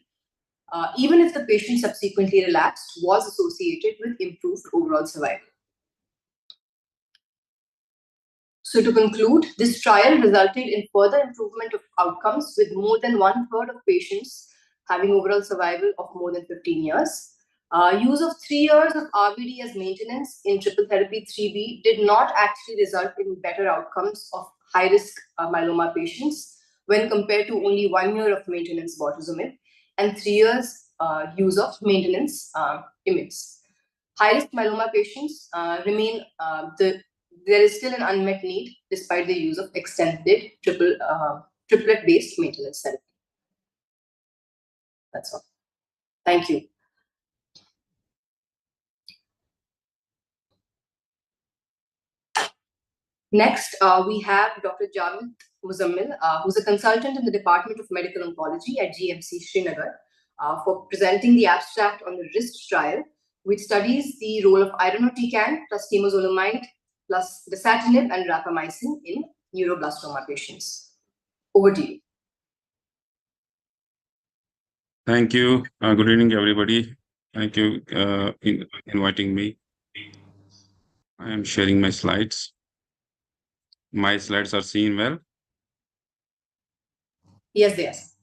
even if the patient subsequently relapsed, was associated with improved overall survival. So to conclude, this trial resulted in further improvement of outcomes with more than 1/3 of patients having overall survival of more than 15 years. Use of 3 years of RVD as maintenance in triple therapy 3B did not actually result in better outcomes of high-risk myeloma patients when compared to only 1 year of maintenance bortezomib and 3 years use of maintenance IMiDs. High-risk myeloma patients remain there is still an unmet need despite the use of extended triplet-based maintenance therapy. That's all. Thank you. Next, we have Dr. Javed Muzammil, who's a consultant in the Department of Medical Oncology at GMC Srinagar, for presenting the abstract on the RIST trial, which studies the role of irinotecan plus temozolomide plus dasatinib and rapamycin in neuroblastoma patients. Over to you. Thank you. Good evening, everybody. Thank you in inviting me. I am sharing my slides. My slides are seen well. Yes, yes.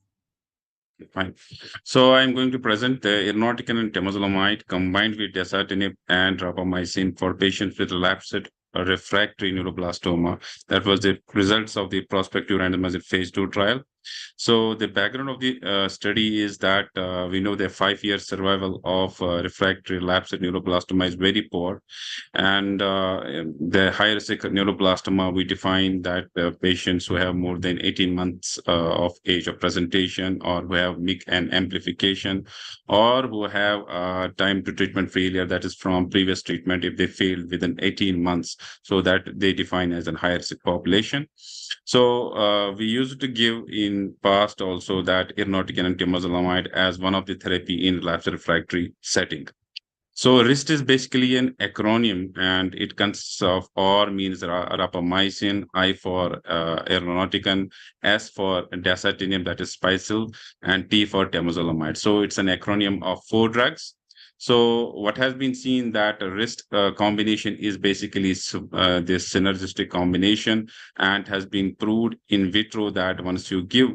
Fine. So I'm going to present the irinotecan and temozolomide combined with dasatinib and rapamycin for patients with relapsed or refractory neuroblastoma. That was the results of the prospective randomized phase 2 trial. So the background of the study is that we know the 5-year survival of refractory relapsed neuroblastoma is very poor, and the high risk neuroblastoma, we define that patients who have more than 18 months of age of presentation, or who have MIC and amplification, or who have time to treatment failure, that is from previous treatment if they failed within 18 months, so that they define as a high risk population. So we used to give in past also that irinotecan and temozolomide as one of the therapy in relapsed refractory setting. So RIST is basically an acronym, and it consists of R means rapamycin, I for irinotecan, S for dasatinib, that is spicil, and T for temozolomide. So it's an acronym of 4 drugs. So what has been seen that a RIST combination is basically this synergistic combination, and has been proved in vitro that once you give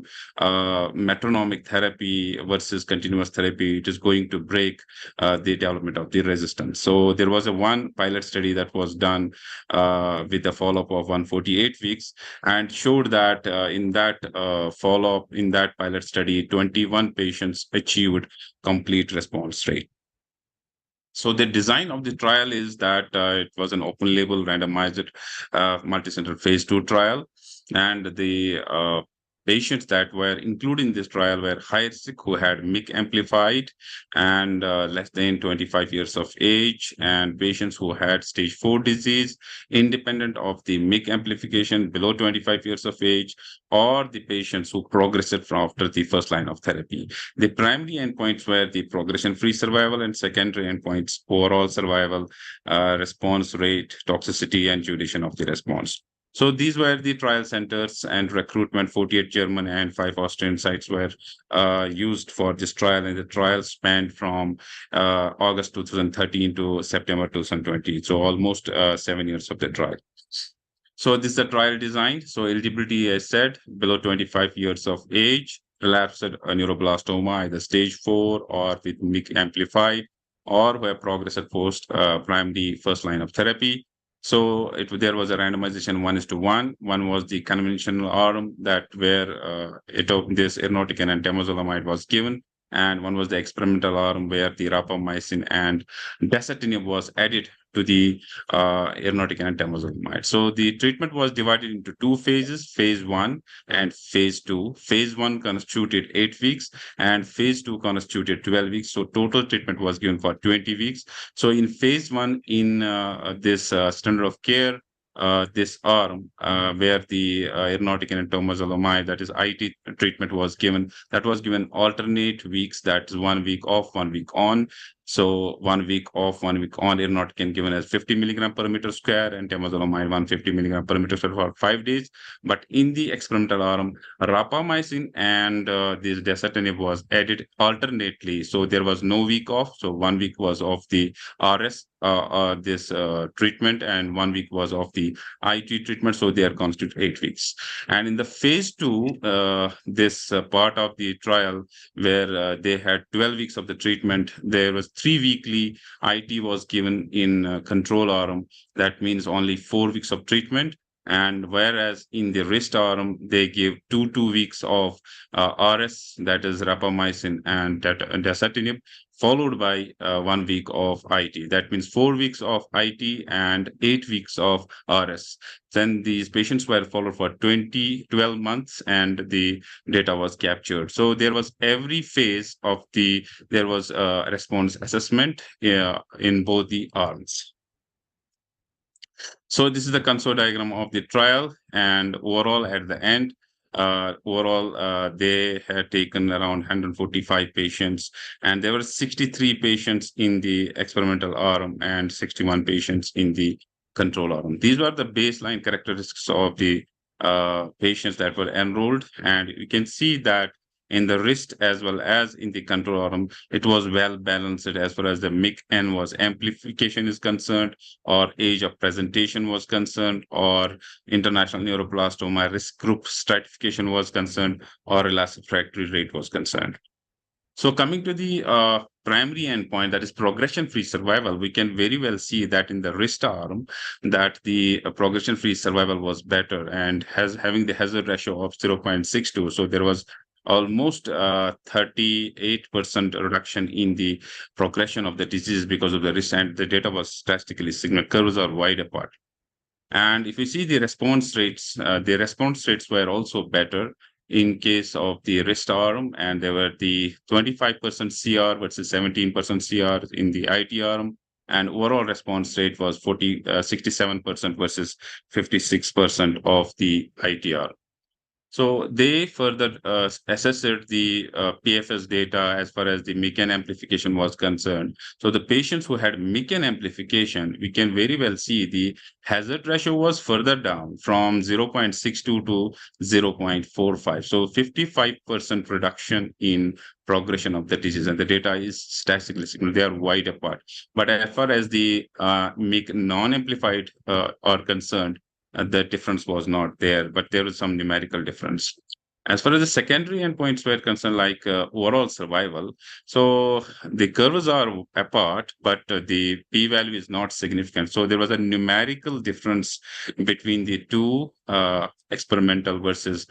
metronomic therapy versus continuous therapy, it is going to break the development of the resistance. So there was a one pilot study that was done with a follow-up of 148 weeks, and showed that in that follow-up, in that pilot study, 21 patients achieved complete response rate. So the design of the trial is that it was an open label randomized multicenter phase 2 trial, and the patients that were included in this trial were high risk, who had MIC amplified and less than 25 years of age, and patients who had stage 4 disease independent of the MIC amplification below 25 years of age, or the patients who progressed from after the first line of therapy. The primary endpoints were the progression-free survival, and secondary endpoints overall survival, response rate, toxicity, and duration of the response. So these were the trial centers, and recruitment. 48 German and 5 Austrian sites were used for this trial, and the trial spanned from August 2013 to September 2020. So almost 7 years of the trial. So this is the trial design. So eligibility, as said, below 25 years of age, relapsed neuroblastoma, either stage 4 or with MIC amplified, or who have progressed post primary first line of therapy. So there was a randomization 1:1. One was the conventional arm, that where this irinotecan and temozolomide was given, and one was the experimental arm where the rapamycin and dasatinib was added to the irinotecan and temozolomide. So the treatment was divided into 2 phases, phase 1 and phase 2. Phase 1 constituted 8 weeks, and phase 2 constituted 12 weeks. So total treatment was given for 20 weeks. So in phase 1, in this standard of care, this arm where the irinotecan and temozolomide, that is IT treatment, was given, that was given alternate weeks, that is 1 week off, 1 week on. So 1 week off, 1 week on. Irinotecan given as 50 milligram per meter square, and temozolomide 150 milligram per meter square for 5 days. But in the experimental arm, rapamycin and this dasatinib was added alternately. So there was no week off. So 1 week was of the RS this treatment, and 1 week was of the IT treatment. So they are constitute 8 weeks. And in the phase 2, this part of the trial where they had 12 weeks of the treatment, there was 3 weekly IT was given in control arm. That means only 4 weeks of treatment. And whereas in the RIST arm, they give 2 weeks of RS, that is rapamycin and dasatinib, followed by 1 week of IT. That means 4 weeks of IT and 8 weeks of RS. Then these patients were followed for 12 months, and the data was captured. So there was every phase of there was a response assessment in both the arms. So this is the console diagram of the trial, and overall at the end, they had taken around 145 patients, and there were 63 patients in the experimental arm and 61 patients in the control arm. These were the baseline characteristics of the patients that were enrolled, and you can see that in the wrist as well as in the control arm, it was well balanced as far as the MIC-N was amplification is concerned, or age of presentation was concerned, or international neuroblastoma risk group stratification was concerned, or relapse refractory rate was concerned. So coming to the primary endpoint, that is progression-free survival, we can very well see that in the wrist arm, that the progression-free survival was better and having the hazard ratio of 0.62. So there was almost 38% reduction in the progression of the disease because of the wrist, and the data was statistically significant. Curves are wide apart. And if you see the response rates were also better in case of the wrist arm, and there were the 25% CR versus 17% CR in the IT arm, and overall response rate was 67% versus 56% of the IT arm. So they further assessed the PFS data as far as the MIC-N amplification was concerned. So the patients who had MIC-N amplification, we can very well see the hazard ratio was further down from 0.62 to 0.45. So 55% reduction in progression of the disease, and the data is statistically significant. They are wide apart. But as far as the MIC non-amplified are concerned, the difference was not there, but there was some numerical difference. As far as the secondary endpoints were concerned, like overall survival, so the curves are apart, but the p-value is not significant. So there was a numerical difference between the two experimental versus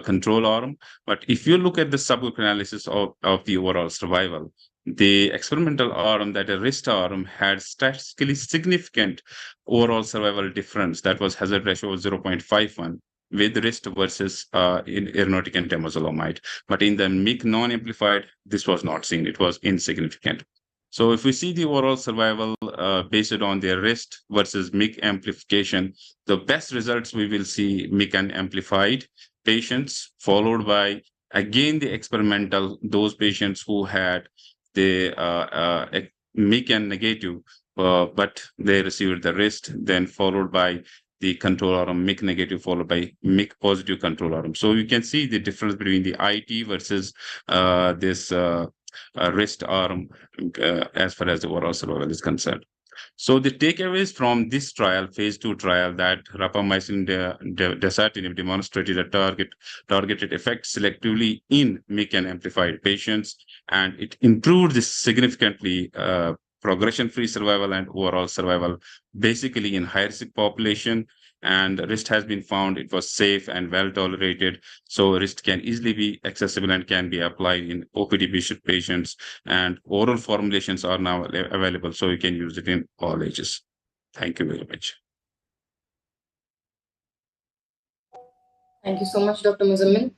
control arm. But if you look at the subgroup analysis of the overall survival, the experimental arm, that a wrist arm, had statistically significant overall survival difference. That was hazard ratio of 0.51 with wrist versus in irinotecan temozolomide. But in the MIC non-amplified, this was not seen. It was insignificant. So if we see the overall survival based on their wrist versus MIC amplification, the best results we will see MIC amplified patients, followed by, again, the experimental, those patients who had the MIC-N negative, but they received the wrist, then followed by the control arm MIC negative, followed by MIC positive control arm. So you can see the difference between the IT versus this wrist arm as far as the overall survival is concerned. So the takeaways from this trial, phase 2 trial, that rapamycin dasatinib demonstrated a targeted effect selectively in MIC-N amplified patients, and it improved this significantly progression-free survival and overall survival, basically in high-risk population. And wrist has been found, it was safe and well tolerated. So wrist can easily be accessible and can be applied in OPD patients, and oral formulations are now available, so you can use it in all ages. Thank you very much. Thank you so much, Dr. Muzammil.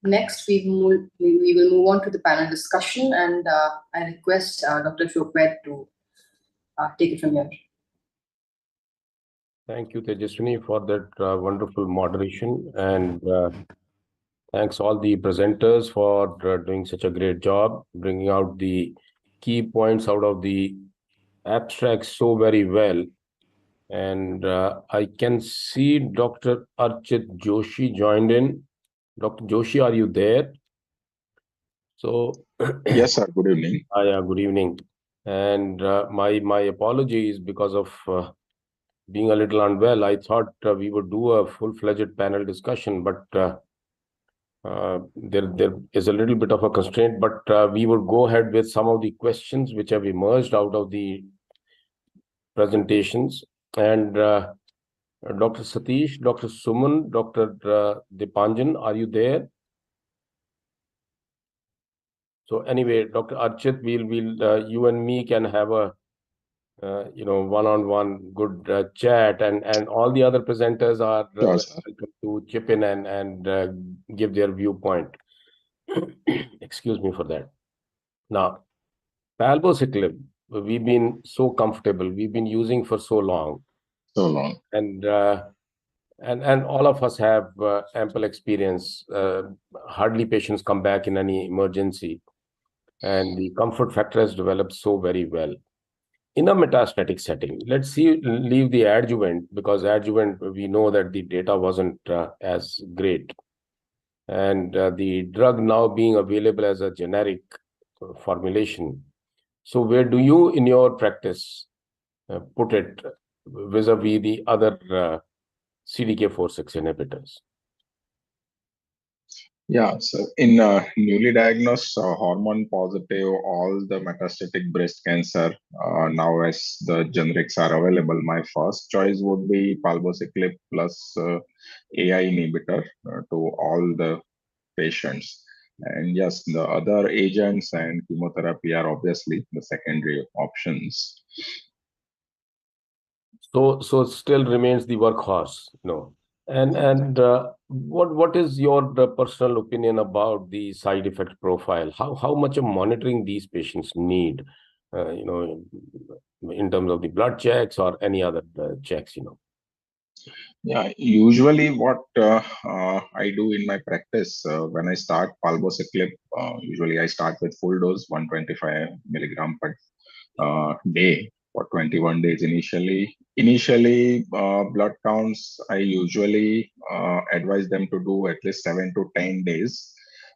Next, we will move on to the panel discussion, and I request Dr. Shokvet to take it from here. Thank you, Tejaswini, for that wonderful moderation, and thanks all the presenters for doing such a great job, bringing out the key points out of the abstract so very well. And I can see Dr. Archit Joshi joined in. Dr. Joshi, are you there? So yes, sir. Good evening. Yeah, good evening. And my apologies because of being a little unwell. I thought we would do a full-fledged panel discussion, but there is a little bit of a constraint. But we would go ahead with some of the questions which have emerged out of the presentations. And Dr. Satish, Dr. Suman, Dr. Dipanjan, are you there? So anyway, Dr. Archit, we'll you and me can have a one-on-one good chat, and all the other presenters are welcome to chip in and give their viewpoint. Excuse me for that. Now, palbociclib, we've been so comfortable, we've been using for so long, So long. and all of us have ample experience. Hardly patients come back in any emergency, and the comfort factor has developed so very well. In a metastatic setting, let's leave the adjuvant, because adjuvant, we know that the data wasn't as great. And the drug now being available as a generic formulation. So where do you, in your practice, put it vis-a-vis the other CDK4/6 inhibitors? Yeah, so in newly diagnosed hormone positive, all the metastatic breast cancer, now as the generics are available, my first choice would be palbociclib plus AI inhibitor to all the patients. And yes, the other agents and chemotherapy are obviously the secondary options. So it still remains the workhorse, no? And what is your personal opinion about the side effect profile? How much of monitoring these patients need, in terms of the blood checks or any other checks, Yeah, usually what I do in my practice when I start palbociclib, usually I start with full dose, 125 milligram per day for 21 days initially. Initially, blood counts, I usually advise them to do at least 7 to 10 days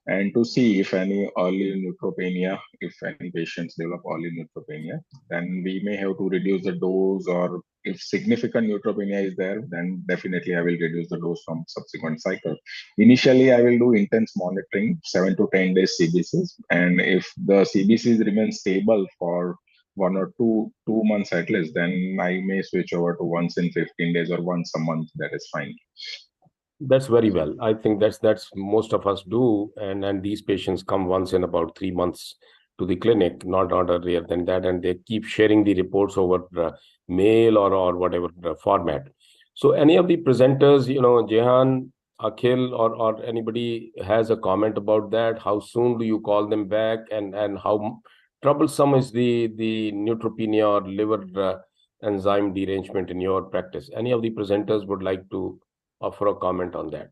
and to see if any early neutropenia, if any patients develop early neutropenia, then we may have to reduce the dose, or if significant neutropenia is there, then definitely I will reduce the dose from subsequent cycle. Initially, I will do intense monitoring, 7 to 10 days CBCs, and if the CBCs remain stable for 1 or 2 months at least, then I may switch over to once in 15 days or once a month. That is fine. That's very well. I think that's most of us do, and these patients come once in about 3 months to the clinic, not earlier than that, and they keep sharing the reports over mail or whatever format. So any of the presenters, Jehan, Akhil, or anybody has a comment about that? How soon do you call them back, and how troublesome is the neutropenia or liver enzyme derangement in your practice? Any of the presenters would like to offer a comment on that?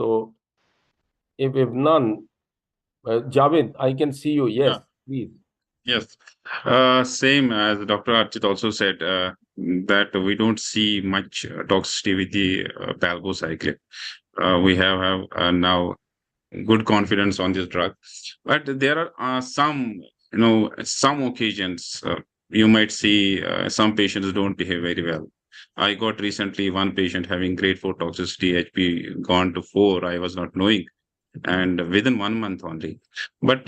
So if none, Javed, I can see you. Yes, Yeah. please. Yes. Same as Dr. Archit also said, that we don't see much toxicity with the palbociclib. We have now good confidence on this drug, but there are some, some occasions you might see some patients don't behave very well. I got recently one patient having grade 4 toxicity, HP gone to 4. I was not knowing, and within 1 month only. But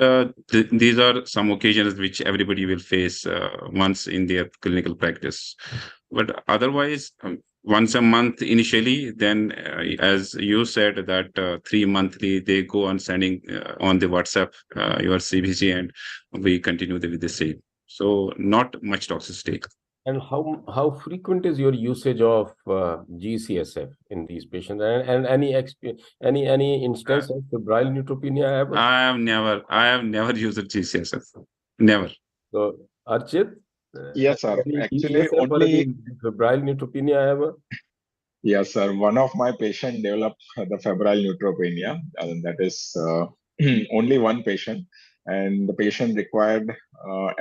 these are some occasions which everybody will face once in their clinical practice. But otherwise, once a month initially, then as you said that 3 monthly, they go on sending on the WhatsApp your CBC, and we continue with the same. So not much toxicity. And how frequent is your usage of GCSF in these patients? And any instance of febrile neutropenia ever? I have never used a GCSF. Never. So, Archit, Yes, sir. any Actually, GCSF or only any febrile neutropenia ever? yes, sir. One of my patient developed the febrile neutropenia, and that is only one patient. And the patient required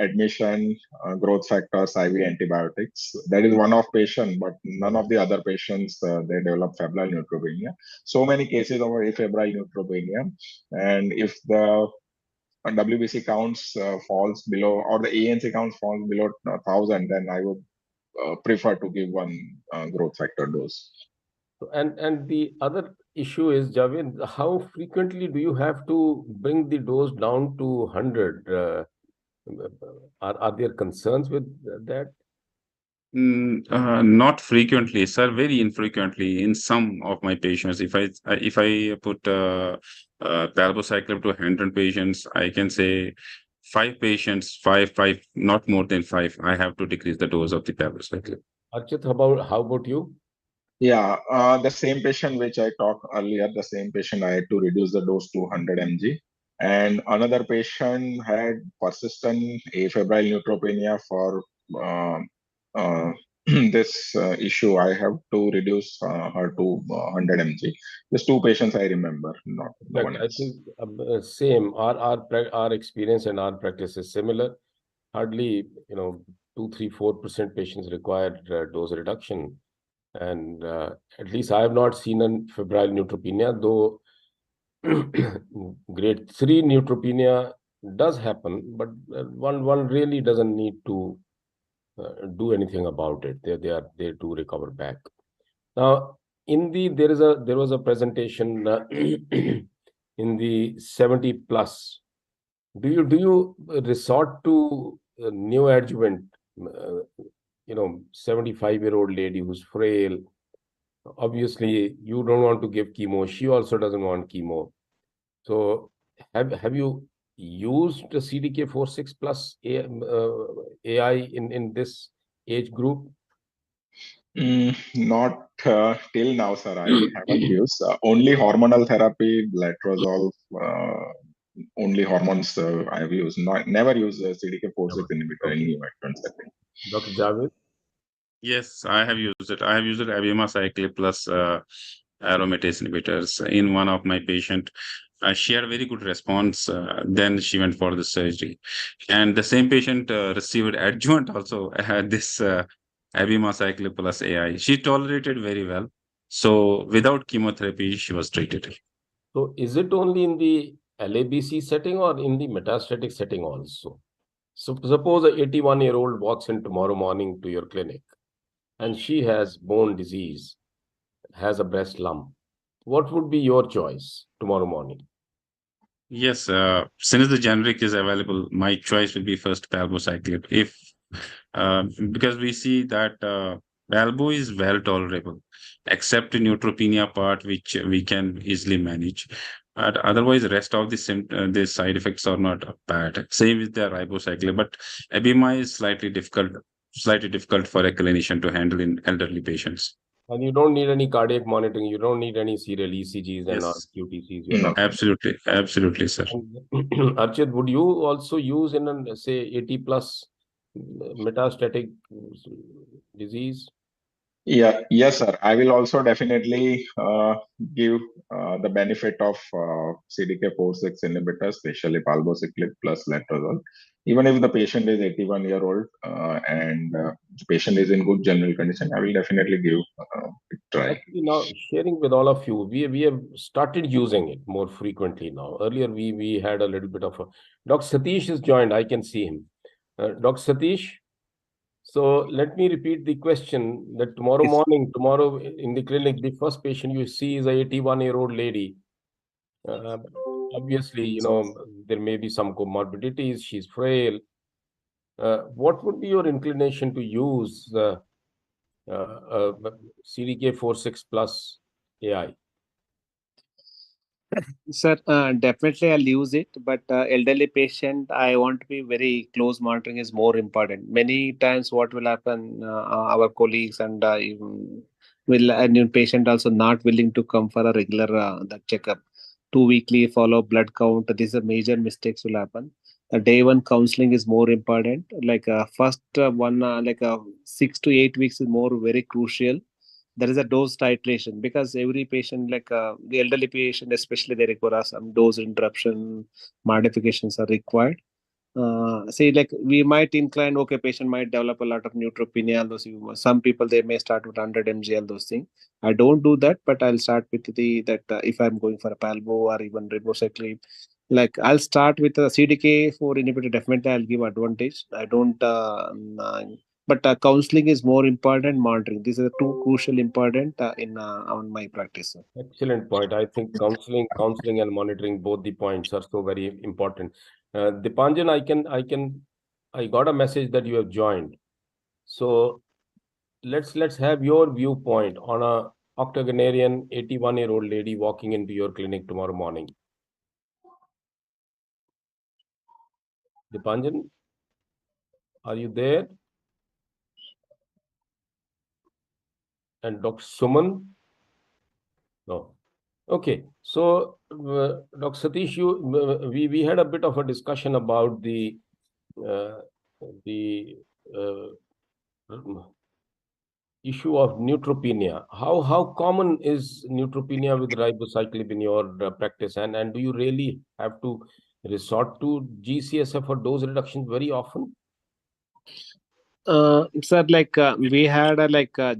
admission, growth factors, IV antibiotics. That is one of patient, but none of the other patients they develop febrile neutropenia. So many cases of febrile neutropenia, and if the WBC counts falls below, or the ANC counts falls below 1,000, then I would prefer to give one growth factor dose. And the other issue is, Javed, how frequently do you have to bring the dose down to 100? Are there concerns with that? Not frequently, sir. Very infrequently. In some of my patients, if I put palbociclib to 100 patients, I can say 5 patients, five, not more than 5. I have to decrease the dose of the palbociclib. Archit, how about you? Yeah, the same patient which I talked earlier, the same patient I had to reduce the dose to 100 mg. And another patient had persistent afebrile neutropenia for uh, uh, this issue. I have to reduce her to 100 mg. Just two patients I remember, not no Fact, one I else. think same. Our experience and our practice is similar. Hardly 2, 3, 4% patients require dose reduction, and at least I have not seen a febrile neutropenia. Though grade 3 neutropenia does happen, but one really doesn't need to do anything about it. They are there to recover back. Now, there was a presentation in the 70 plus. Do you resort to neoadjuvant? 75-year-old lady who's frail. Obviously, you don't want to give chemo. She also doesn't want chemo. So, have you used the CDK4/6 plus AI in this age group? Not till now, sir. I haven't used only hormonal therapy, letrozole. Only hormones I have used. Not never used a CDK4/6 inhibitor in Okay. neoadjuvant setting. Dr. Javed? Yes, I have used it. I have used it abemaciclib plus aromatase inhibitors in one of my patient. She had a very good response. Then she went for the surgery, and the same patient received adjuvant also. Had this abemaciclib plus AI. She tolerated very well. So without chemotherapy, she was treated. So is it only in the LABC setting or in the metastatic setting also? So suppose a 81-year-old walks in tomorrow morning to your clinic and she has bone disease, has a breast lump. What would be your choice tomorrow morning? Yes, since the generic is available, my choice will be first palbociclib. If because we see that palbo is well tolerable, except the neutropenia part, which we can easily manage. But otherwise, the rest of the side effects are not bad. Same with the ribociclib, but abema is slightly difficult for a clinician to handle in elderly patients. And you don't need any cardiac monitoring. You don't need any serial ECGs and Yes, QTCs. You're No. not. absolutely, absolutely, sir. Archit, would you also use in an, say, 80 plus metastatic disease? Yeah, yes, sir. I will also definitely give the benefit of CDK4/6 inhibitors, especially palbociclib plus letrozole. Even if the patient is 81-year-old and the patient is in good general condition, I will definitely give it try. Actually, now sharing with all of you, we have started using it more frequently now. Earlier, we had a little bit of a. Dr. Satish is joined. I can see him. Dr. Satish, so let me repeat the question that tomorrow in the clinic, the first patient you see is a 81-year-old lady. Uh, Obviously, there may be some comorbidities. She's frail. What would be your inclination to use uh, CDK4/6 plus AI? Sir, definitely I'll use it, but elderly patient, I want to be very close monitoring is more important. Many times, what will happen, our colleagues and even will a new patient also not willing to come for a regular the checkup, 2 weekly follow blood count. These are major mistakes will happen. The day one counseling is more important. Like first one, 6 to 8 weeks is more very crucial. There is a dose titration because every patient like the elderly patient especially they require some dose interruption modifications are required. See, like we might incline, okay, patient might develop a lot of neutropenia, all those some people they may start with 100 mg, all those things. I don't do that, but I'll start with the that if I'm going for a palbo or even ribociclib, like I'll start with a CDK4 inhibitor. Definitely, I'll give advantage. I don't but counseling is more important. Monitoring. These are the two crucial important in on my practice. Sir. Excellent point. I think counseling and monitoring, both the points are so very important. Dipanjan, I got a message that you have joined. So let's have your viewpoint on a octogenarian 81-year-old lady walking into your clinic tomorrow morning. Dipanjan, are you there? and Dr. Suman? No. Okay. So, Dr. Satish, we had a bit of a discussion about the uh, issue of neutropenia. How common is neutropenia with ribociclib in your practice, and do you really have to resort to GCSF for dose reduction very often? Sir, we had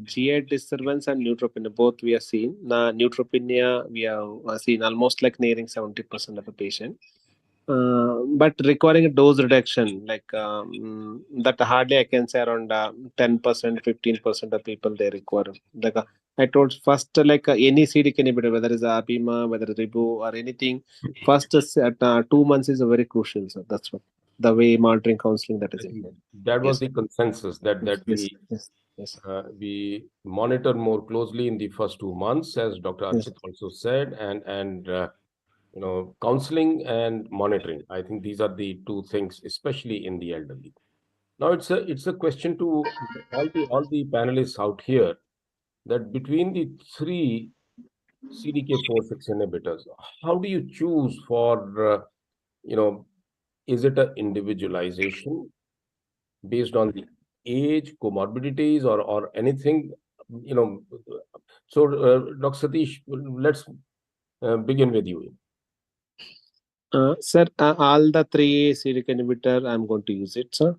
GI disturbance and neutropenia, both we have seen. Neutropenia, we have seen almost like nearing 70% of the patient. But requiring a dose reduction, that hardly I can say around 10%, 15% of people they require. I told first, any CDK inhibitor, whether it's Abima, whether it's Ribu or anything, first at 2 months is a very crucial. So that's what the way monitoring counseling that is it. That was Yes. the consensus that Yes. we monitor more closely in the first 2 months, as Dr. Yes. Archit also said, and counseling and monitoring. I think these are the two things, especially in the elderly. Now it's a question to all the panelists out here, that between the three CDK4/6 inhibitors, how do you choose for is it an individualization based on the age, comorbidities, or anything? You know, so Dr. Satish, let's begin with you. Sir, all the three CDK inhibitor, I'm going to use it, sir.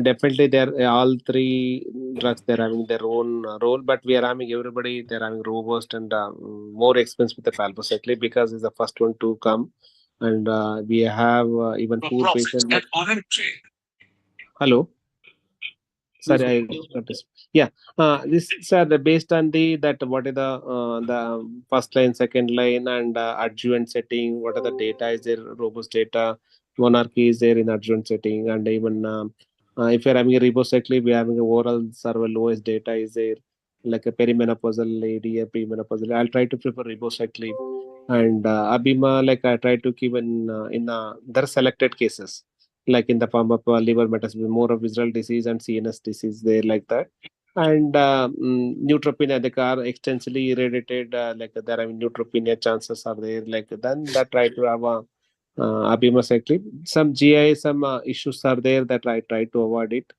Definitely, they're all three drugs. They're having their own role, but we are having everybody. They're having robust and more expensive with the palbociclib because it's the first one to come, and we have even poor patients. Hello. Sorry, I got this. Yeah, this sir, based on that what is the first line, second line, and adjuvant setting. What are the data? Is there robust data? Monarchy is there in adjuvant setting, and even if you're having a ribociclib, we're having a oral survival OS data. Is there like a perimenopausal lady, a premenopausal? I'll try to prefer ribociclib and Abima. Like I try to keep in there are selected cases like in the form of liver metastasis, more of visceral disease and CNS disease there like that. And neutropenia, they are extensively irradiated, there are neutropenia chances are there, like then that try to have a abemaciclib. Some GI, some issues are there that I try to avoid it,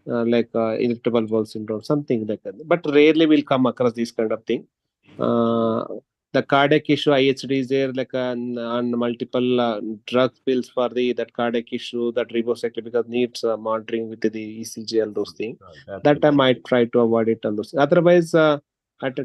irritable bowel syndrome, something like that. But rarely will come across this kind of thing. The cardiac issue, IHD is there, on multiple drug pills for that cardiac issue, that ribociclib, because needs monitoring with the ECG and those things. That I might try to avoid it and those. Otherwise, I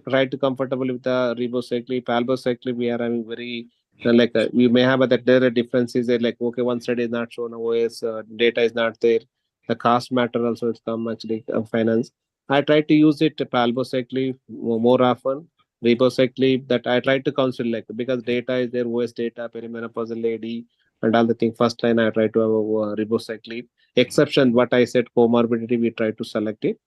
try to comfortable with the ribociclib, palbociclib. We are having very we may have that there are differences there, like okay, one study is not shown, OS data is not there. The cost matter also it's come actually finance. I try to use it palbociclib more often. Ribociclib that I try to counsel because data is there, OS data, perimenopausal lady, and all the thing. First line I try to have a ribociclib. Exception what I said, comorbidity we try to select it,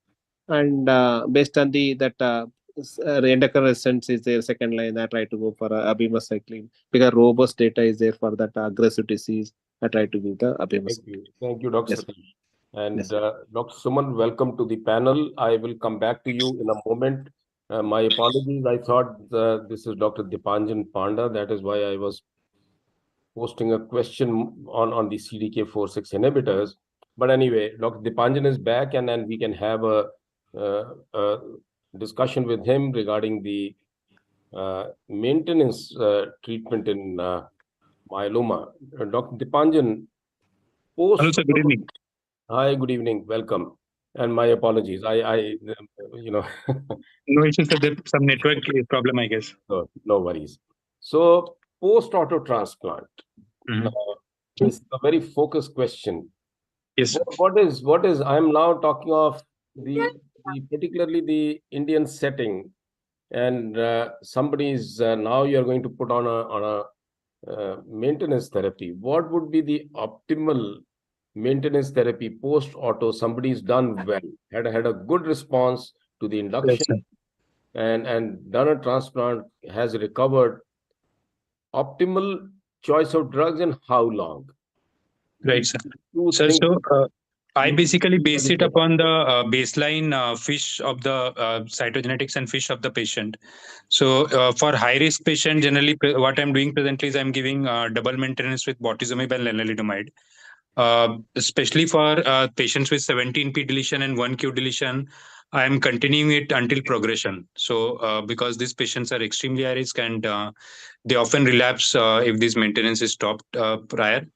and based on the that endocrine resistance is there, second line I try to go for abemaciclib because robust data is there for that aggressive disease. I try to give the abemaciclib. Thank you, Dr. Yes. Satish. And Yes. Dr. Suman, welcome to the panel. I will come back to you in a moment. My apologies. I thought this is Dr. Dipanjan Panda. That is why I was posting a question on the CDK4/6 inhibitors. But anyway, Dr. Dipanjan is back, and then we can have a discussion with him regarding the maintenance treatment in myeloma. Dr. Dipanjan, post. Hello, sir. Good evening. Hi, good evening. Welcome. And my apologies. No issues, sir. There's some network problem, I guess. No worries. So, post-auto transplant. This is a very focused question. Yes. What is? I'm now talking of particularly the Indian setting, and somebody's now you're going to put on a maintenance therapy. What would be the optimal maintenance therapy post-auto? Somebody's done well, had a good response to the induction, and done a transplant, has recovered. Optimal choice of drugs and how long? Right, sir. Two Sir, things. so I basically base it upon the baseline fish of the cytogenetics and fish of the patient. So for high risk patient, generally what I'm doing presently is I'm giving double maintenance with bortezomib and lenalidomide. Especially for patients with 17p deletion and 1q deletion, I am continuing it until progression. So because these patients are extremely high risk and they often relapse if this maintenance is stopped prior.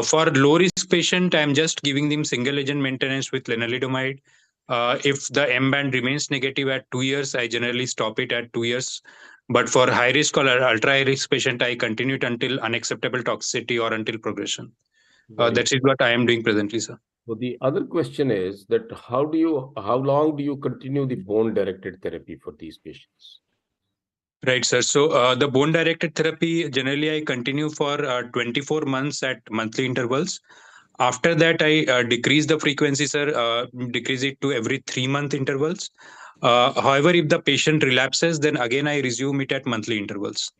For low risk patient, I'm just giving them single agent maintenance with lenalidomide. If the M band remains negative at 2 years, I generally stop it at 2 years. But for high risk or ultra high risk patient, I continue it until unacceptable toxicity or until progression. That is what I am doing presently, sir. So the other question is that how long do you continue the bone directed therapy for these patients? Right, sir. So the bone directed therapy, generally I continue for 24 months at monthly intervals. After that, I decrease the frequency, sir, decrease it to every 3-month intervals. However, if the patient relapses, then again I resume it at monthly intervals.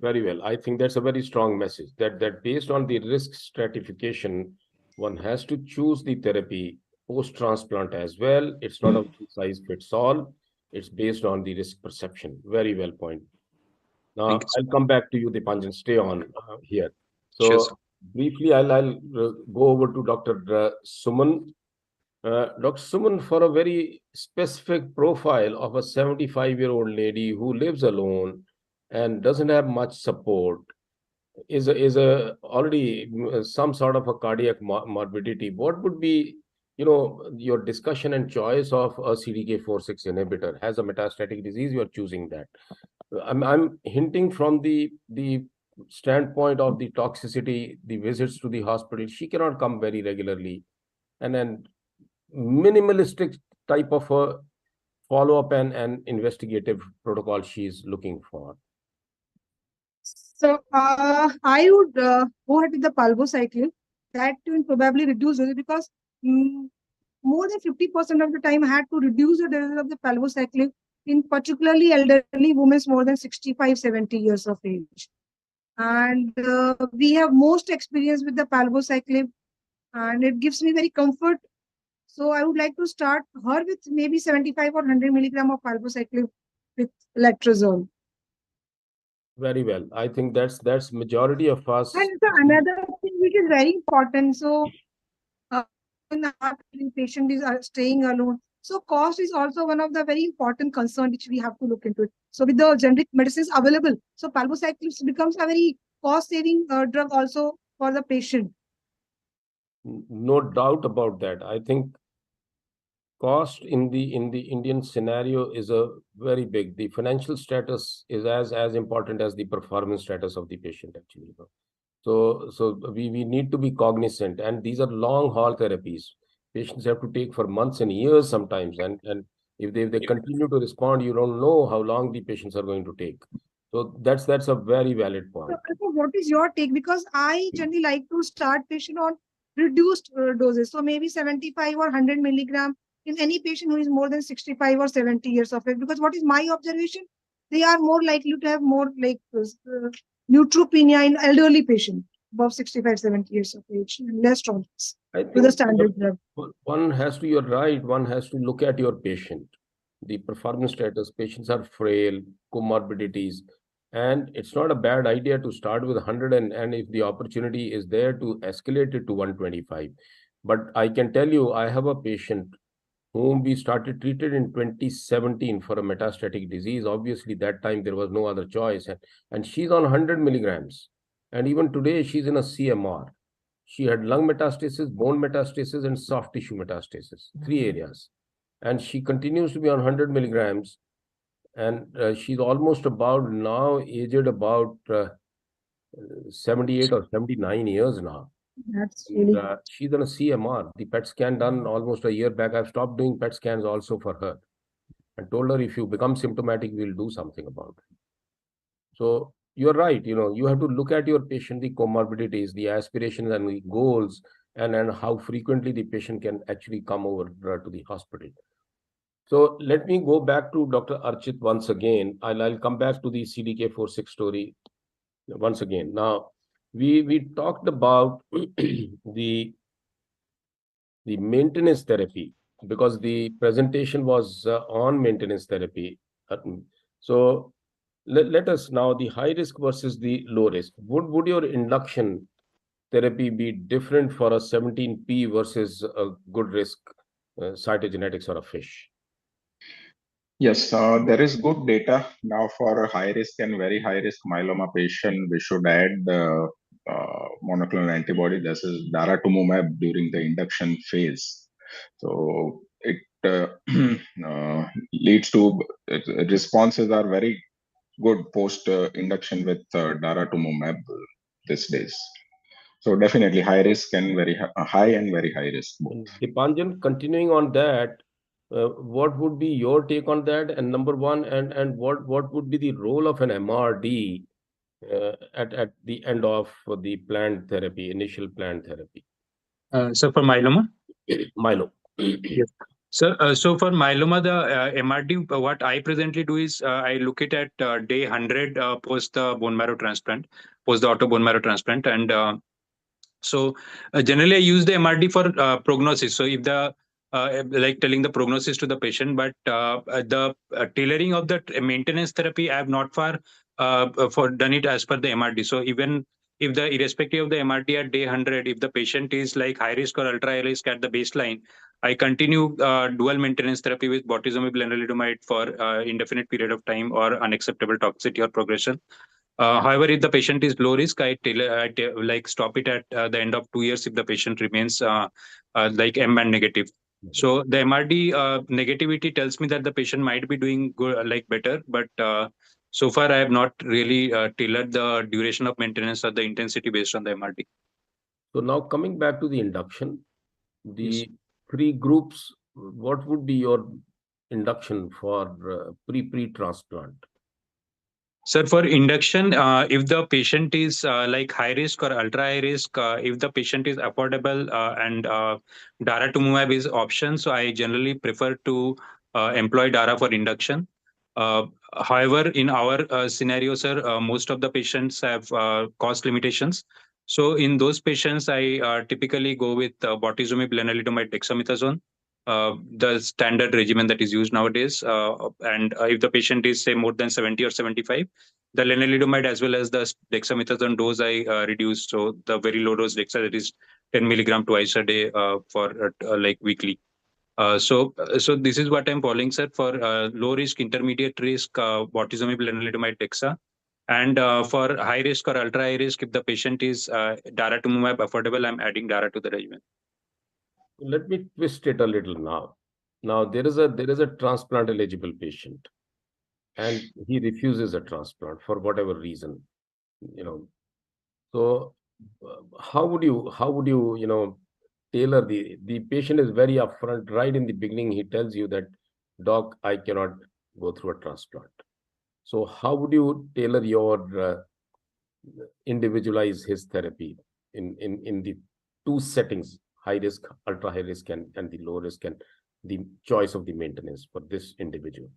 Very well. I think that's a very strong message that based on the risk stratification, one has to choose the therapy post-transplant as well. It's not a size fits all. It's based on the risk perception. Very well point. Now, I'll come back to you, Dipanjan. Stay on here. So Sure, sir. briefly, I'll go over to Dr. Suman. Dr. Suman, for a very specific profile of a 75-year-old lady who lives alone and doesn't have much support, is a already some sort of a cardiac morbidity. What would be, your discussion and choice of a CDK4/6 inhibitor? Has a metastatic disease, you are choosing that. I'm hinting from the standpoint of the toxicity, the visits to the hospital. She cannot come very regularly, and then minimalistic type of a follow-up and investigative protocol she's looking for. So I would go ahead with the palbociclib. That will probably reduce it because more than 50% of the time I had to reduce the dose of the palbociclib in particularly elderly women more than 65, 70 years of age. And we have most experience with the palbociclib, and it gives me very comfort. So I would like to start her with maybe 75 or 100 milligram of palbociclib with letrozole. Very well. I think that's majority of us. And another thing which is very important. So when the patient is staying alone, so cost is also one of the very important concern which we have to look into it. So with the generic medicines available, so palbociclib becomes a very cost-saving drug also for the patient. No doubt about that. I think cost in the Indian scenario is a very big. The financial status is as important as the performance status of the patient, actually. So we need to be cognizant, and these are long haul therapies. Patients have to take for months and years sometimes, and if they continue to respond, you don't know how long the patients are going to take. So that's a very valid point. So what is your take? Because I generally like to start patient on reduced doses. So maybe 75 or 100 milligram in any patient who is more than 65 or 70 years of age. Because what is my observation? They are more likely to have more like neutropenia in elderly patient above 65, 70 years of age, less tolerance to the standard drug. You're right, one has to look at your patient, the performance status. Patients are frail, comorbidities, and it's not a bad idea to start with 100 and if the opportunity is there to escalate it to 125. But I can tell you, I have a patient whom we started treated in 2017 for a metastatic disease. Obviously, that time there was no other choice, and she's on 100 milligrams. And even today, she's in a CMR. She had lung metastasis, bone metastasis, and soft tissue metastasis, 3 areas. And she continues to be on 100 milligrams. And she's almost about now aged about 78 or 79 years now. That's really she's on a CMR. The PET scan done almost a year back. I've stopped doing PET scans also for her and told her, if you become symptomatic, we'll do something about it. So you're right. You have to look at your patient, the comorbidities, the aspirations and the goals, and how frequently the patient can actually come over to the hospital. So let me go back to Dr. Archit once again. I'll come back to the CDK4/6 story once again. Now, we talked about the the maintenance therapy, because the presentation was on maintenance therapy. So let us now, the high risk versus the low risk. Would your induction therapy be different for a 17P versus a good risk cytogenetics or a fish? Yes, there is good data now for a high risk and very high risk myeloma patient. We should add monoclonal antibody. This is daratumumab during the induction phase. So it leads to responses are very good post induction with daratumumab these days. So definitely high risk and very high and very high risk both. Dipanjan, continuing on that, what would be your take on that? And number one, and what would be the role of an MRD at the end of the planned therapy, initial planned therapy? So for myeloma? Myeloma. Yes. So for myeloma, the MRD, what I presently do is I look it at day 100 post the bone marrow transplant, post the auto bone marrow transplant, and so generally I use the MRD for prognosis. So if the like telling the prognosis to the patient, but the tailoring of the maintenance therapy, I have not far for done it as per the MRD. So even if the irrespective of the MRD at day 100, if the patient is like high risk or ultra high risk at the baseline, I continue dual maintenance therapy with bortezomib lenalidomide for indefinite period of time or unacceptable toxicity or progression. However, if the patient is low risk, like stop it at the end of 2 years if the patient remains like M band negative. So the MRD negativity tells me that the patient might be doing good, like better, but so far I have not really tailored the duration of maintenance or the intensity based on the MRD. So now coming back to the induction, the Yes. three groups, what would be your induction for pre-transplant? Sir, for induction, if the patient is like high risk or ultra high risk, if the patient is affordable and daratumumab is option, so I generally prefer to employ dara for induction. However, in our scenario, sir, most of the patients have cost limitations. So in those patients, I typically go with bortezomib, lenalidomide, dexamethasone, the standard regimen that is used nowadays. And if the patient is say more than 70 or 75, the lenalidomide as well as the dexamethasone dose I reduce. So the very low dose dexa, that is 10 milligram twice a day for like weekly. So this is what I'm following, sir, for low risk, intermediate risk, bortezomib, lenalidomide, dexa. And for high risk or ultra high risk, if the patient is daratumumab affordable, I'm adding dara to the regimen. Let me twist it a little now. Now there is a transplant eligible patient, and he refuses a transplant for whatever reason, you know. So how would you tailor the patient is very upfront right in the beginning. He tells you that, doc, I cannot go through a transplant. So how would you tailor your individualize his therapy in the two settings, high risk, ultra high risk, and the low risk, and the choice of the maintenance for this individual?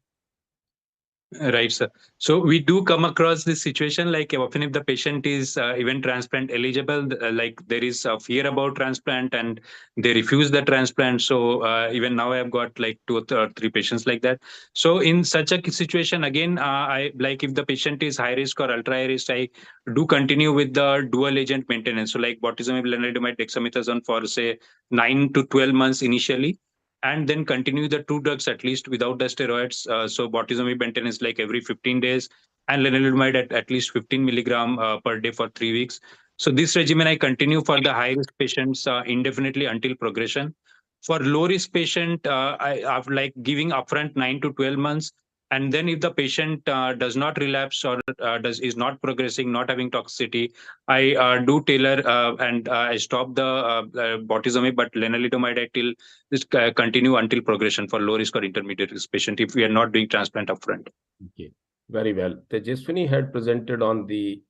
Right, sir. So we do come across this situation, like often if the patient is even transplant eligible, like there is a fear about transplant and they refuse the transplant. So even now I've got like 2 or 3 patients like that. So in such a situation, again, I like if the patient is high risk or ultra high risk, I do continue with the dual agent maintenance. So like bortezomib, lenalidomide, dexamethasone for say 9 to 12 months initially, and then continue the 2 drugs at least without the steroids. So bortezomib maintenance like every 15 days and lenalidomide at least 15 milligram per day for 3 weeks. So this regimen I continue for the high risk patients indefinitely until progression. For low risk patient, I have like giving upfront 9 to 12 months. And then if the patient does not relapse or is not progressing, not having toxicity, I do tailor and I stop the bortezomib, but lenalidomide I till this continue until progression for low risk or intermediate risk patient if we are not doing transplant upfront. Okay, very well. Tejaswini had presented on the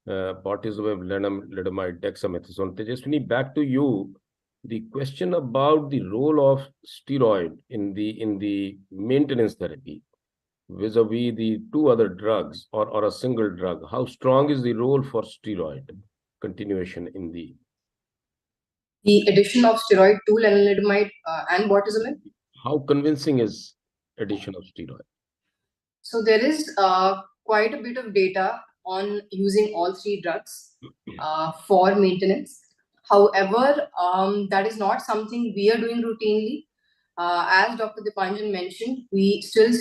bortezomib, lenalidomide, dexamethasone. Tejaswini, back to you. The question about the role of steroid in the maintenance therapy vis-a-vis the two other drugs or a single drug. How strong is the role for steroid continuation in the the addition of steroid to lenalidomide and bortezomib. How convincing is addition of steroid? So there is quite a bit of data on using all three drugs for maintenance. However, that is not something we are doing routinely. As Dr. Dipanjan mentioned, we still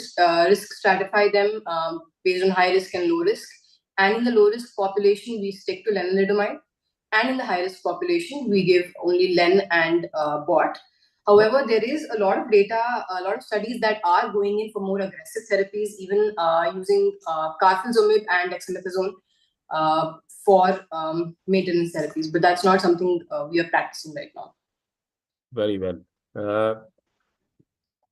risk stratify them based on high risk and low risk. And in the low risk population, we stick to lenalidomide. And in the high risk population, we give only len and bot. However, there is a lot of data, a lot of studies that are going in for more aggressive therapies, even using carfilzomib and dexamethasone for maintenance therapies. But that's not something we are practicing right now. Very well.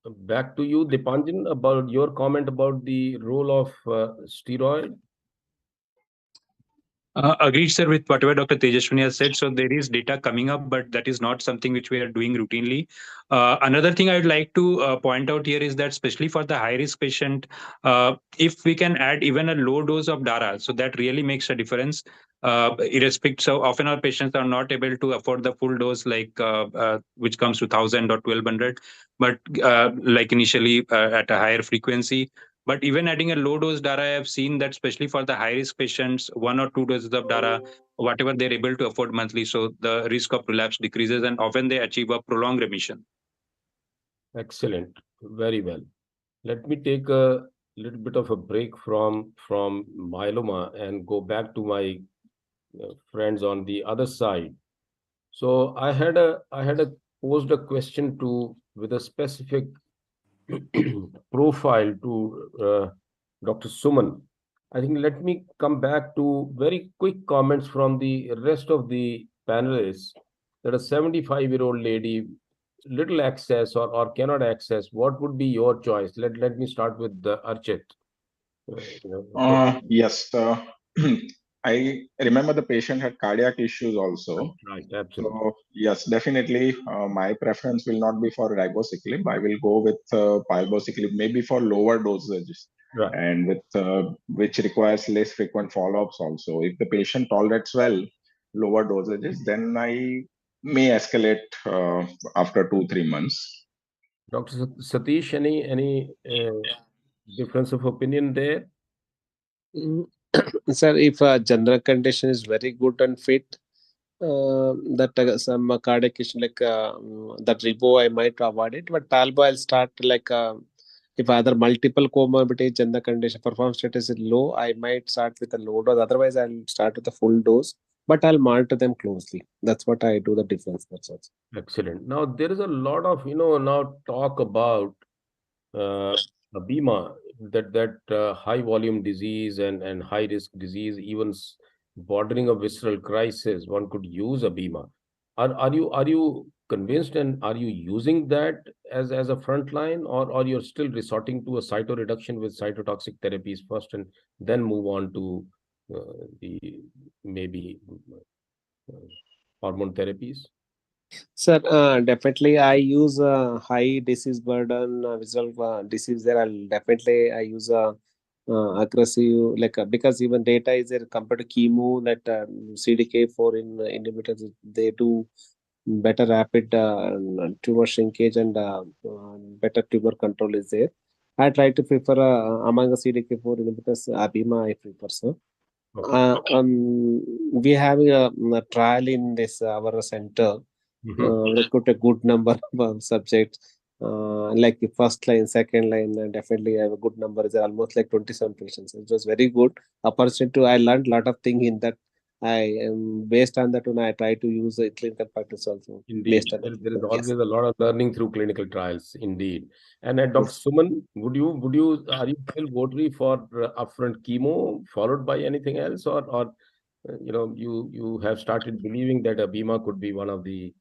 Back to you, Dipanjan, about your comment about the role of steroid. Agreed, sir, with whatever Dr. Tejaswini has said. So there is data coming up, but that is not something which we are doing routinely. Another thing I would like to point out here is that especially for the high-risk patient, if we can add even a low dose of DARA, so that really makes a difference. Irrespective, so often our patients are not able to afford the full dose, like which comes to 1,000 or 1,200, but like initially at a higher frequency. But even adding a low dose DARA, I have seen that especially for the high risk patients, 1 or 2 doses of DARA, whatever they're able to afford monthly, so the risk of relapse decreases and often they achieve a prolonged remission. Excellent. Very well. Let me take a little bit of a break from myeloma and go back to my friends on the other side. So I had posed a question to with a specific profile to Dr. Suman. I think let me come back to very quick comments from the rest of the panelists. That a 75-year-old lady, little access or cannot access, what would be your choice? Let me start with Archit. Yes, I remember the patient had cardiac issues also. Right, absolutely. So yes, definitely, my preference will not be for ribociclib. I will go with palbociclib, maybe for lower dosages, Right. and with which requires less frequent follow-ups also. If the patient tolerates well lower dosages, then I may escalate after 2-3 months. Dr. Satish, any difference of opinion there? Sir, if a general condition is very good and fit, that some cardiac issue like that Ribo, I might avoid it, but Palbo I'll start like if either multiple comorbidities and the condition performance status is low, I might start with a low dose. Otherwise, I'll start with a full dose, but I'll monitor them closely. That's what I do the difference. That's all. Excellent. Now there is a lot of now talk about Abima, that high volume disease and high risk disease, even bordering a visceral crisis, one could use Abima. Are you convinced and are you using that as a front line, or you're still resorting to a cytoreduction with cytotoxic therapies first and then move on to the maybe hormone therapies? Sir, definitely I use high disease burden, visual disease there. I use aggressive like because even data is there compared to chemo that CDK4 in inhibitors they do better rapid tumor shrinkage and better tumor control is there. I try to prefer among the CDK4 inhibitors Abima I prefer, sir. We have a trial in this our center. Recruit a good number of subjects, like the first line, second line, and definitely I have a good number. It's almost like 27 patients. It was very good opportunity. I learned a lot of things in that. I am based on that one. I try to use the clinical practice also. Indeed, Based on there is that. always Yes. a lot of learning through clinical trials. Indeed, and Dr. Suman, are you still votary for upfront chemo followed by anything else, or you have started believing that Abima could be one of the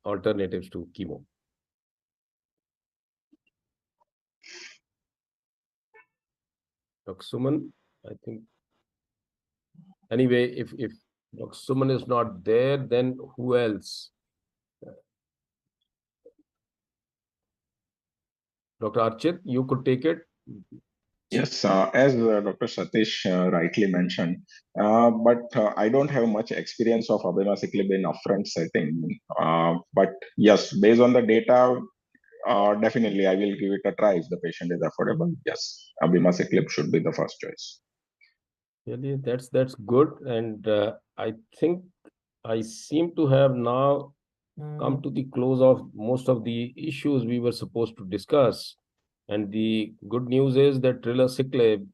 alternatives to chemo? Dr. Suman, I think. Anyway, if Dr. Suman is not there, then who else? Dr. Archit, you could take it. Yes, as Dr. Satish rightly mentioned, but I don't have much experience of abemaciclib in upfront setting. But yes, based on the data, definitely I will give it a try if the patient is affordable. Yes, abemaciclib should be the first choice. Really, that's good, and I think I seem to have now come to the close of most of the issues we were supposed to discuss. And the good news is that trilaciclib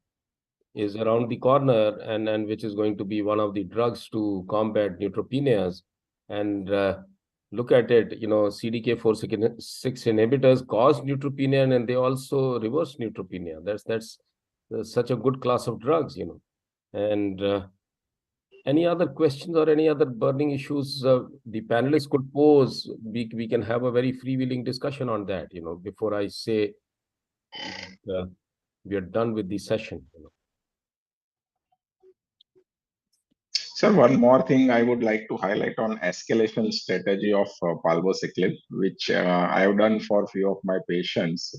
is around the corner, and which is going to be one of the drugs to combat neutropenias. And look at it, CDK4/6 inhibitors cause neutropenia, and they also reverse neutropenia. That's such a good class of drugs. And any other questions or any other burning issues the panelists could pose? We can have a very freewheeling discussion on that, before I say we are done with the session. Sir, one more thing I would like to highlight on escalation strategy of palbociclib, which I have done for few of my patients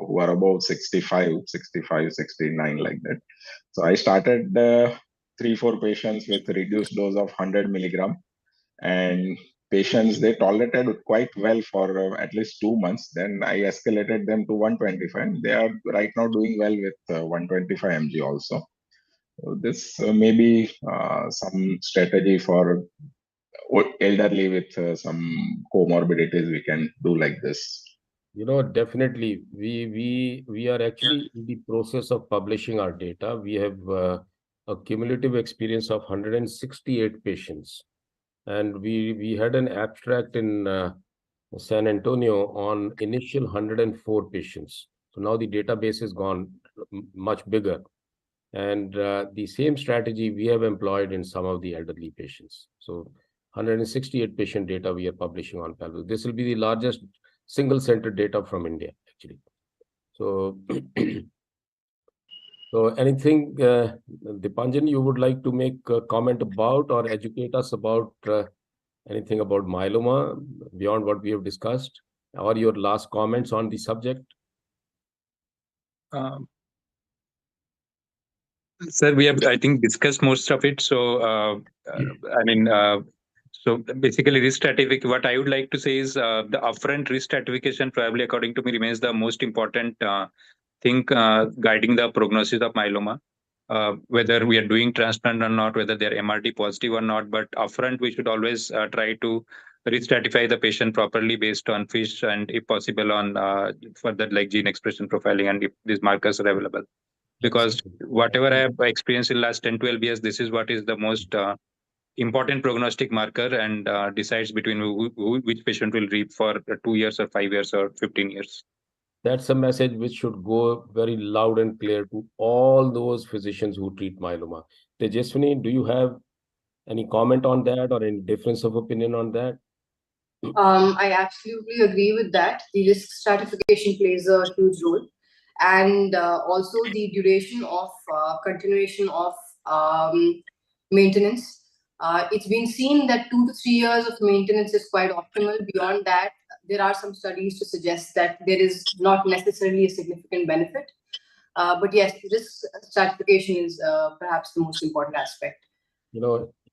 who are above 65, 69, like that. So I started 3-4 patients with reduced dose of 100 milligram, and patients, they tolerated quite well for at least 2 months. Then I escalated them to 125, and they are right now doing well with 125 mg also. So this may be some strategy for elderly with some comorbidities. We can do like this. Definitely. We are actually in the process of publishing our data. We have a cumulative experience of 168 patients, and we had an abstract in San Antonio on initial 104 patients. So now the database has gone much bigger, and the same strategy we have employed in some of the elderly patients. So 168 patient data we are publishing on Palbo. This will be the largest single center data from India, actually. So, so anything, Dipanjan, you would like to make a comment about or educate us about anything about myeloma beyond what we have discussed, or your last comments on the subject? Sir, we have, I think, discussed most of it. So, I mean, so basically, risk stratification, what I would like to say is the upfront risk stratification, probably according to me, remains the most important thing guiding the prognosis of myeloma. Whether we are doing transplant or not, whether they're MRD positive or not, but upfront, we should always try to risk stratify the patient properly based on FISH and, if possible, on further like gene expression profiling and if these markers are available. Because whatever I have experienced in the last 10, 12 years, this is what is the most important prognostic marker and decides between which patient will live for 2 years or 5 years or 15 years. That's a message which should go very loud and clear to all those physicians who treat myeloma. Tejaswini, do you have any comment on that or any difference of opinion on that? I absolutely agree with that. The risk stratification plays a huge role. And also the duration of continuation of maintenance. It's been seen that 2 to 3 years of maintenance is quite optimal. Beyond that, there are some studies to suggest that there is not necessarily a significant benefit. But yes, risk stratification is perhaps the most important aspect.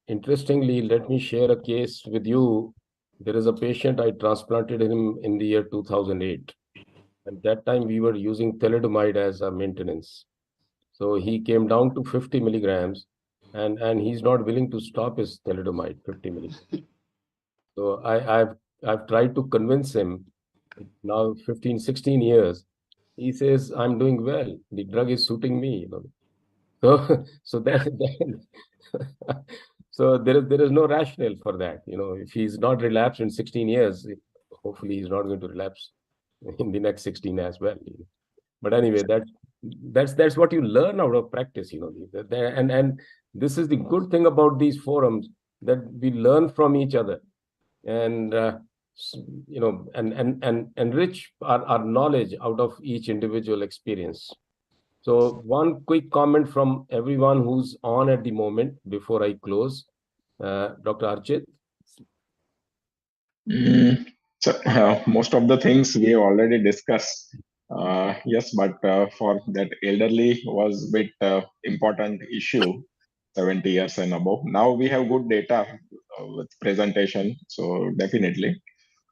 Interestingly, let me share a case with you. There is a patient, I transplanted him in the year 2008. At that time, we were using thalidomide as a maintenance. So he came down to 50 milligrams, and he's not willing to stop his thalidomide, 50 milligrams. So I've tried to convince him now 15, 16 years. He says, I'm doing well. The drug is suiting me. So so there is no rationale for that. If he's not relapsed in 16 years, hopefully he's not going to relapse in the next 16 as well. But anyway, that's what you learn out of practice. And this is the good thing about these forums, that we learn from each other, and and enrich our knowledge out of each individual experience. So one quick comment from everyone who's on at the moment before I close. Dr. Archit. So most of the things we have already discussed. Yes, but for that elderly was bit important issue, 70 years and above. Now we have good data with presentation, so definitely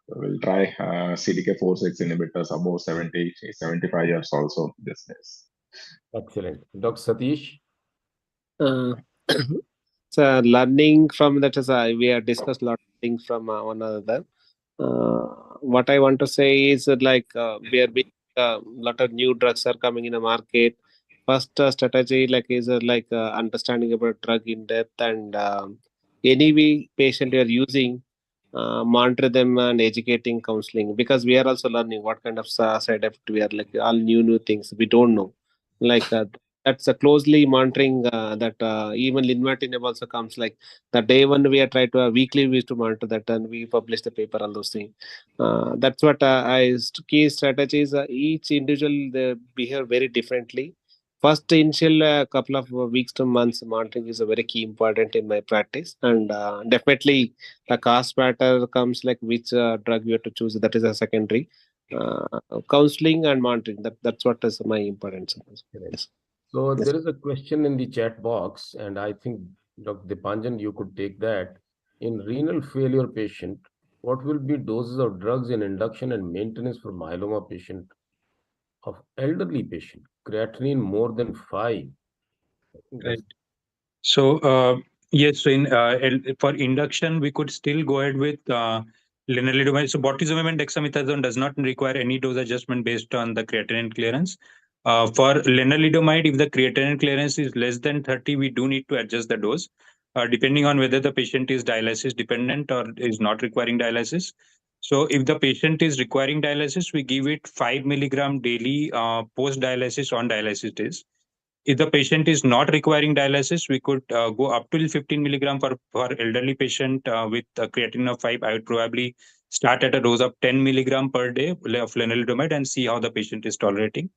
we'll try CDK4/6 inhibitors above 70, 75 years also this days. Excellent. Dr. Satish? Uh, so learning from that is we have discussed a lot of things from one another. What I want to say is we are being lot of new drugs are coming in the market. First strategy is understanding about drug in depth and any patient you are using, monitor them and educating counseling, because we are also learning what kind of side effect we are all new things we don't know. Like that's closely monitoring that even linvatinib also comes the day when we are trying to weekly we used to monitor that and we publish the paper, all those things. That's what key strategies. Each individual they behave very differently. First initial couple of weeks to months monitoring is a very key important in my practice, and definitely the cost matter comes which drug you have to choose. That is a secondary. Counseling and monitoring. That's what is my importance. Yes. So Yes. there is a question in the chat box, and I think Dr. Dipanjan, you could take that. In renal failure patient, what will be doses of drugs in induction and maintenance for myeloma patient of elderly patient? Creatinine more than 5. Right. So yes, so for induction, we could still go ahead with lenalidomide. So bortezomib and dexamethasone does not require any dose adjustment based on the creatinine clearance. For lenalidomide, if the creatinine clearance is less than 30, we do need to adjust the dose, depending on whether the patient is dialysis dependent or is not requiring dialysis. So if the patient is requiring dialysis, we give it 5 milligram daily post dialysis on dialysis days. If the patient is not requiring dialysis, we could go up to 15 milligram for elderly patient with a creatinine of 5. I would probably start at a dose of 10 milligram per day of lenalidomide and see how the patient is tolerating.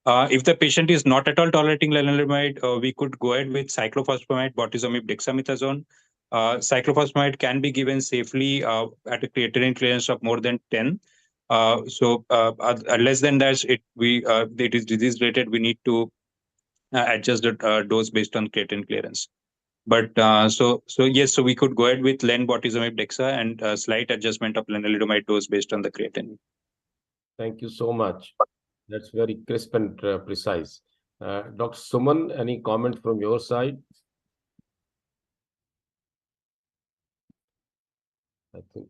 If the patient is not at all tolerating lenalidomide, we could go ahead with cyclophosphamide, bortezomib, dexamethasone. Cyclophosphamide can be given safely at a creatinine clearance of more than 10. Less than that, it is disease related. We need to adjust the dose based on creatinine clearance. But so yes, so we could go ahead with len, bortezomib, dexa, and slight adjustment of lenalidomide dose based on the creatinine. Thank you so much. That's very crisp and precise. Dr. Suman, any comment from your side? I think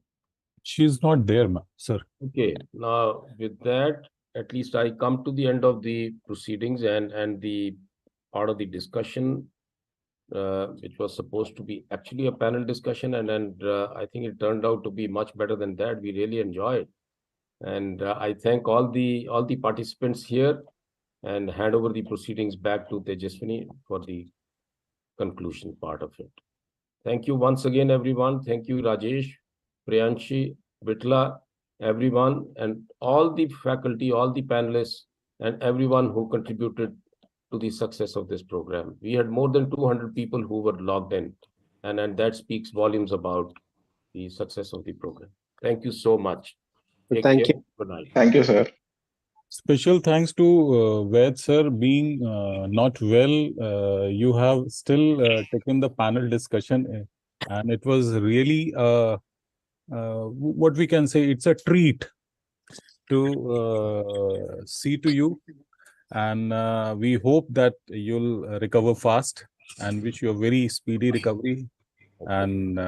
she's not there, sir. Okay. Now, with that, at least I come to the end of the proceedings and the part of the discussion, which was supposed to be actually a panel discussion, and I think it turned out to be much better than that. We really enjoyed, and I thank all the participants here, and hand over the proceedings back to Tejaswini for the conclusion part of it. Thank you once again, everyone. Thank you, Rajesh, Priyanshi, Vitla, everyone, and all the faculty, all the panelists, and everyone who contributed to the success of this program. We had more than 200 people who were logged in, and that speaks volumes about the success of the program. Thank you so much. Thank you. Good night. Thank you, sir. Special thanks to Ved sir, being not well. You have still taken the panel discussion, and it was really what we can say. It's a treat to see to you, and we hope that you'll recover fast, and wish you a very speedy recovery. And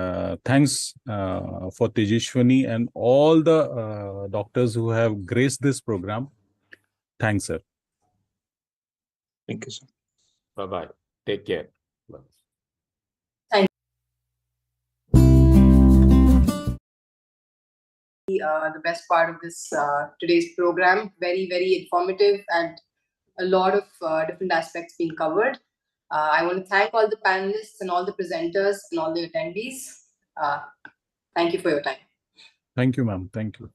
thanks for Tejashwani and all the doctors who have graced this program. Thanks, sir. Thank you, sir. Bye-bye. Take care. Bye. Thank you. The best part of this today's program. Very, very informative and a lot of different aspects being covered. I want to thank all the panelists and all the presenters and all the attendees. Thank you for your time. Thank you, ma'am. Thank you.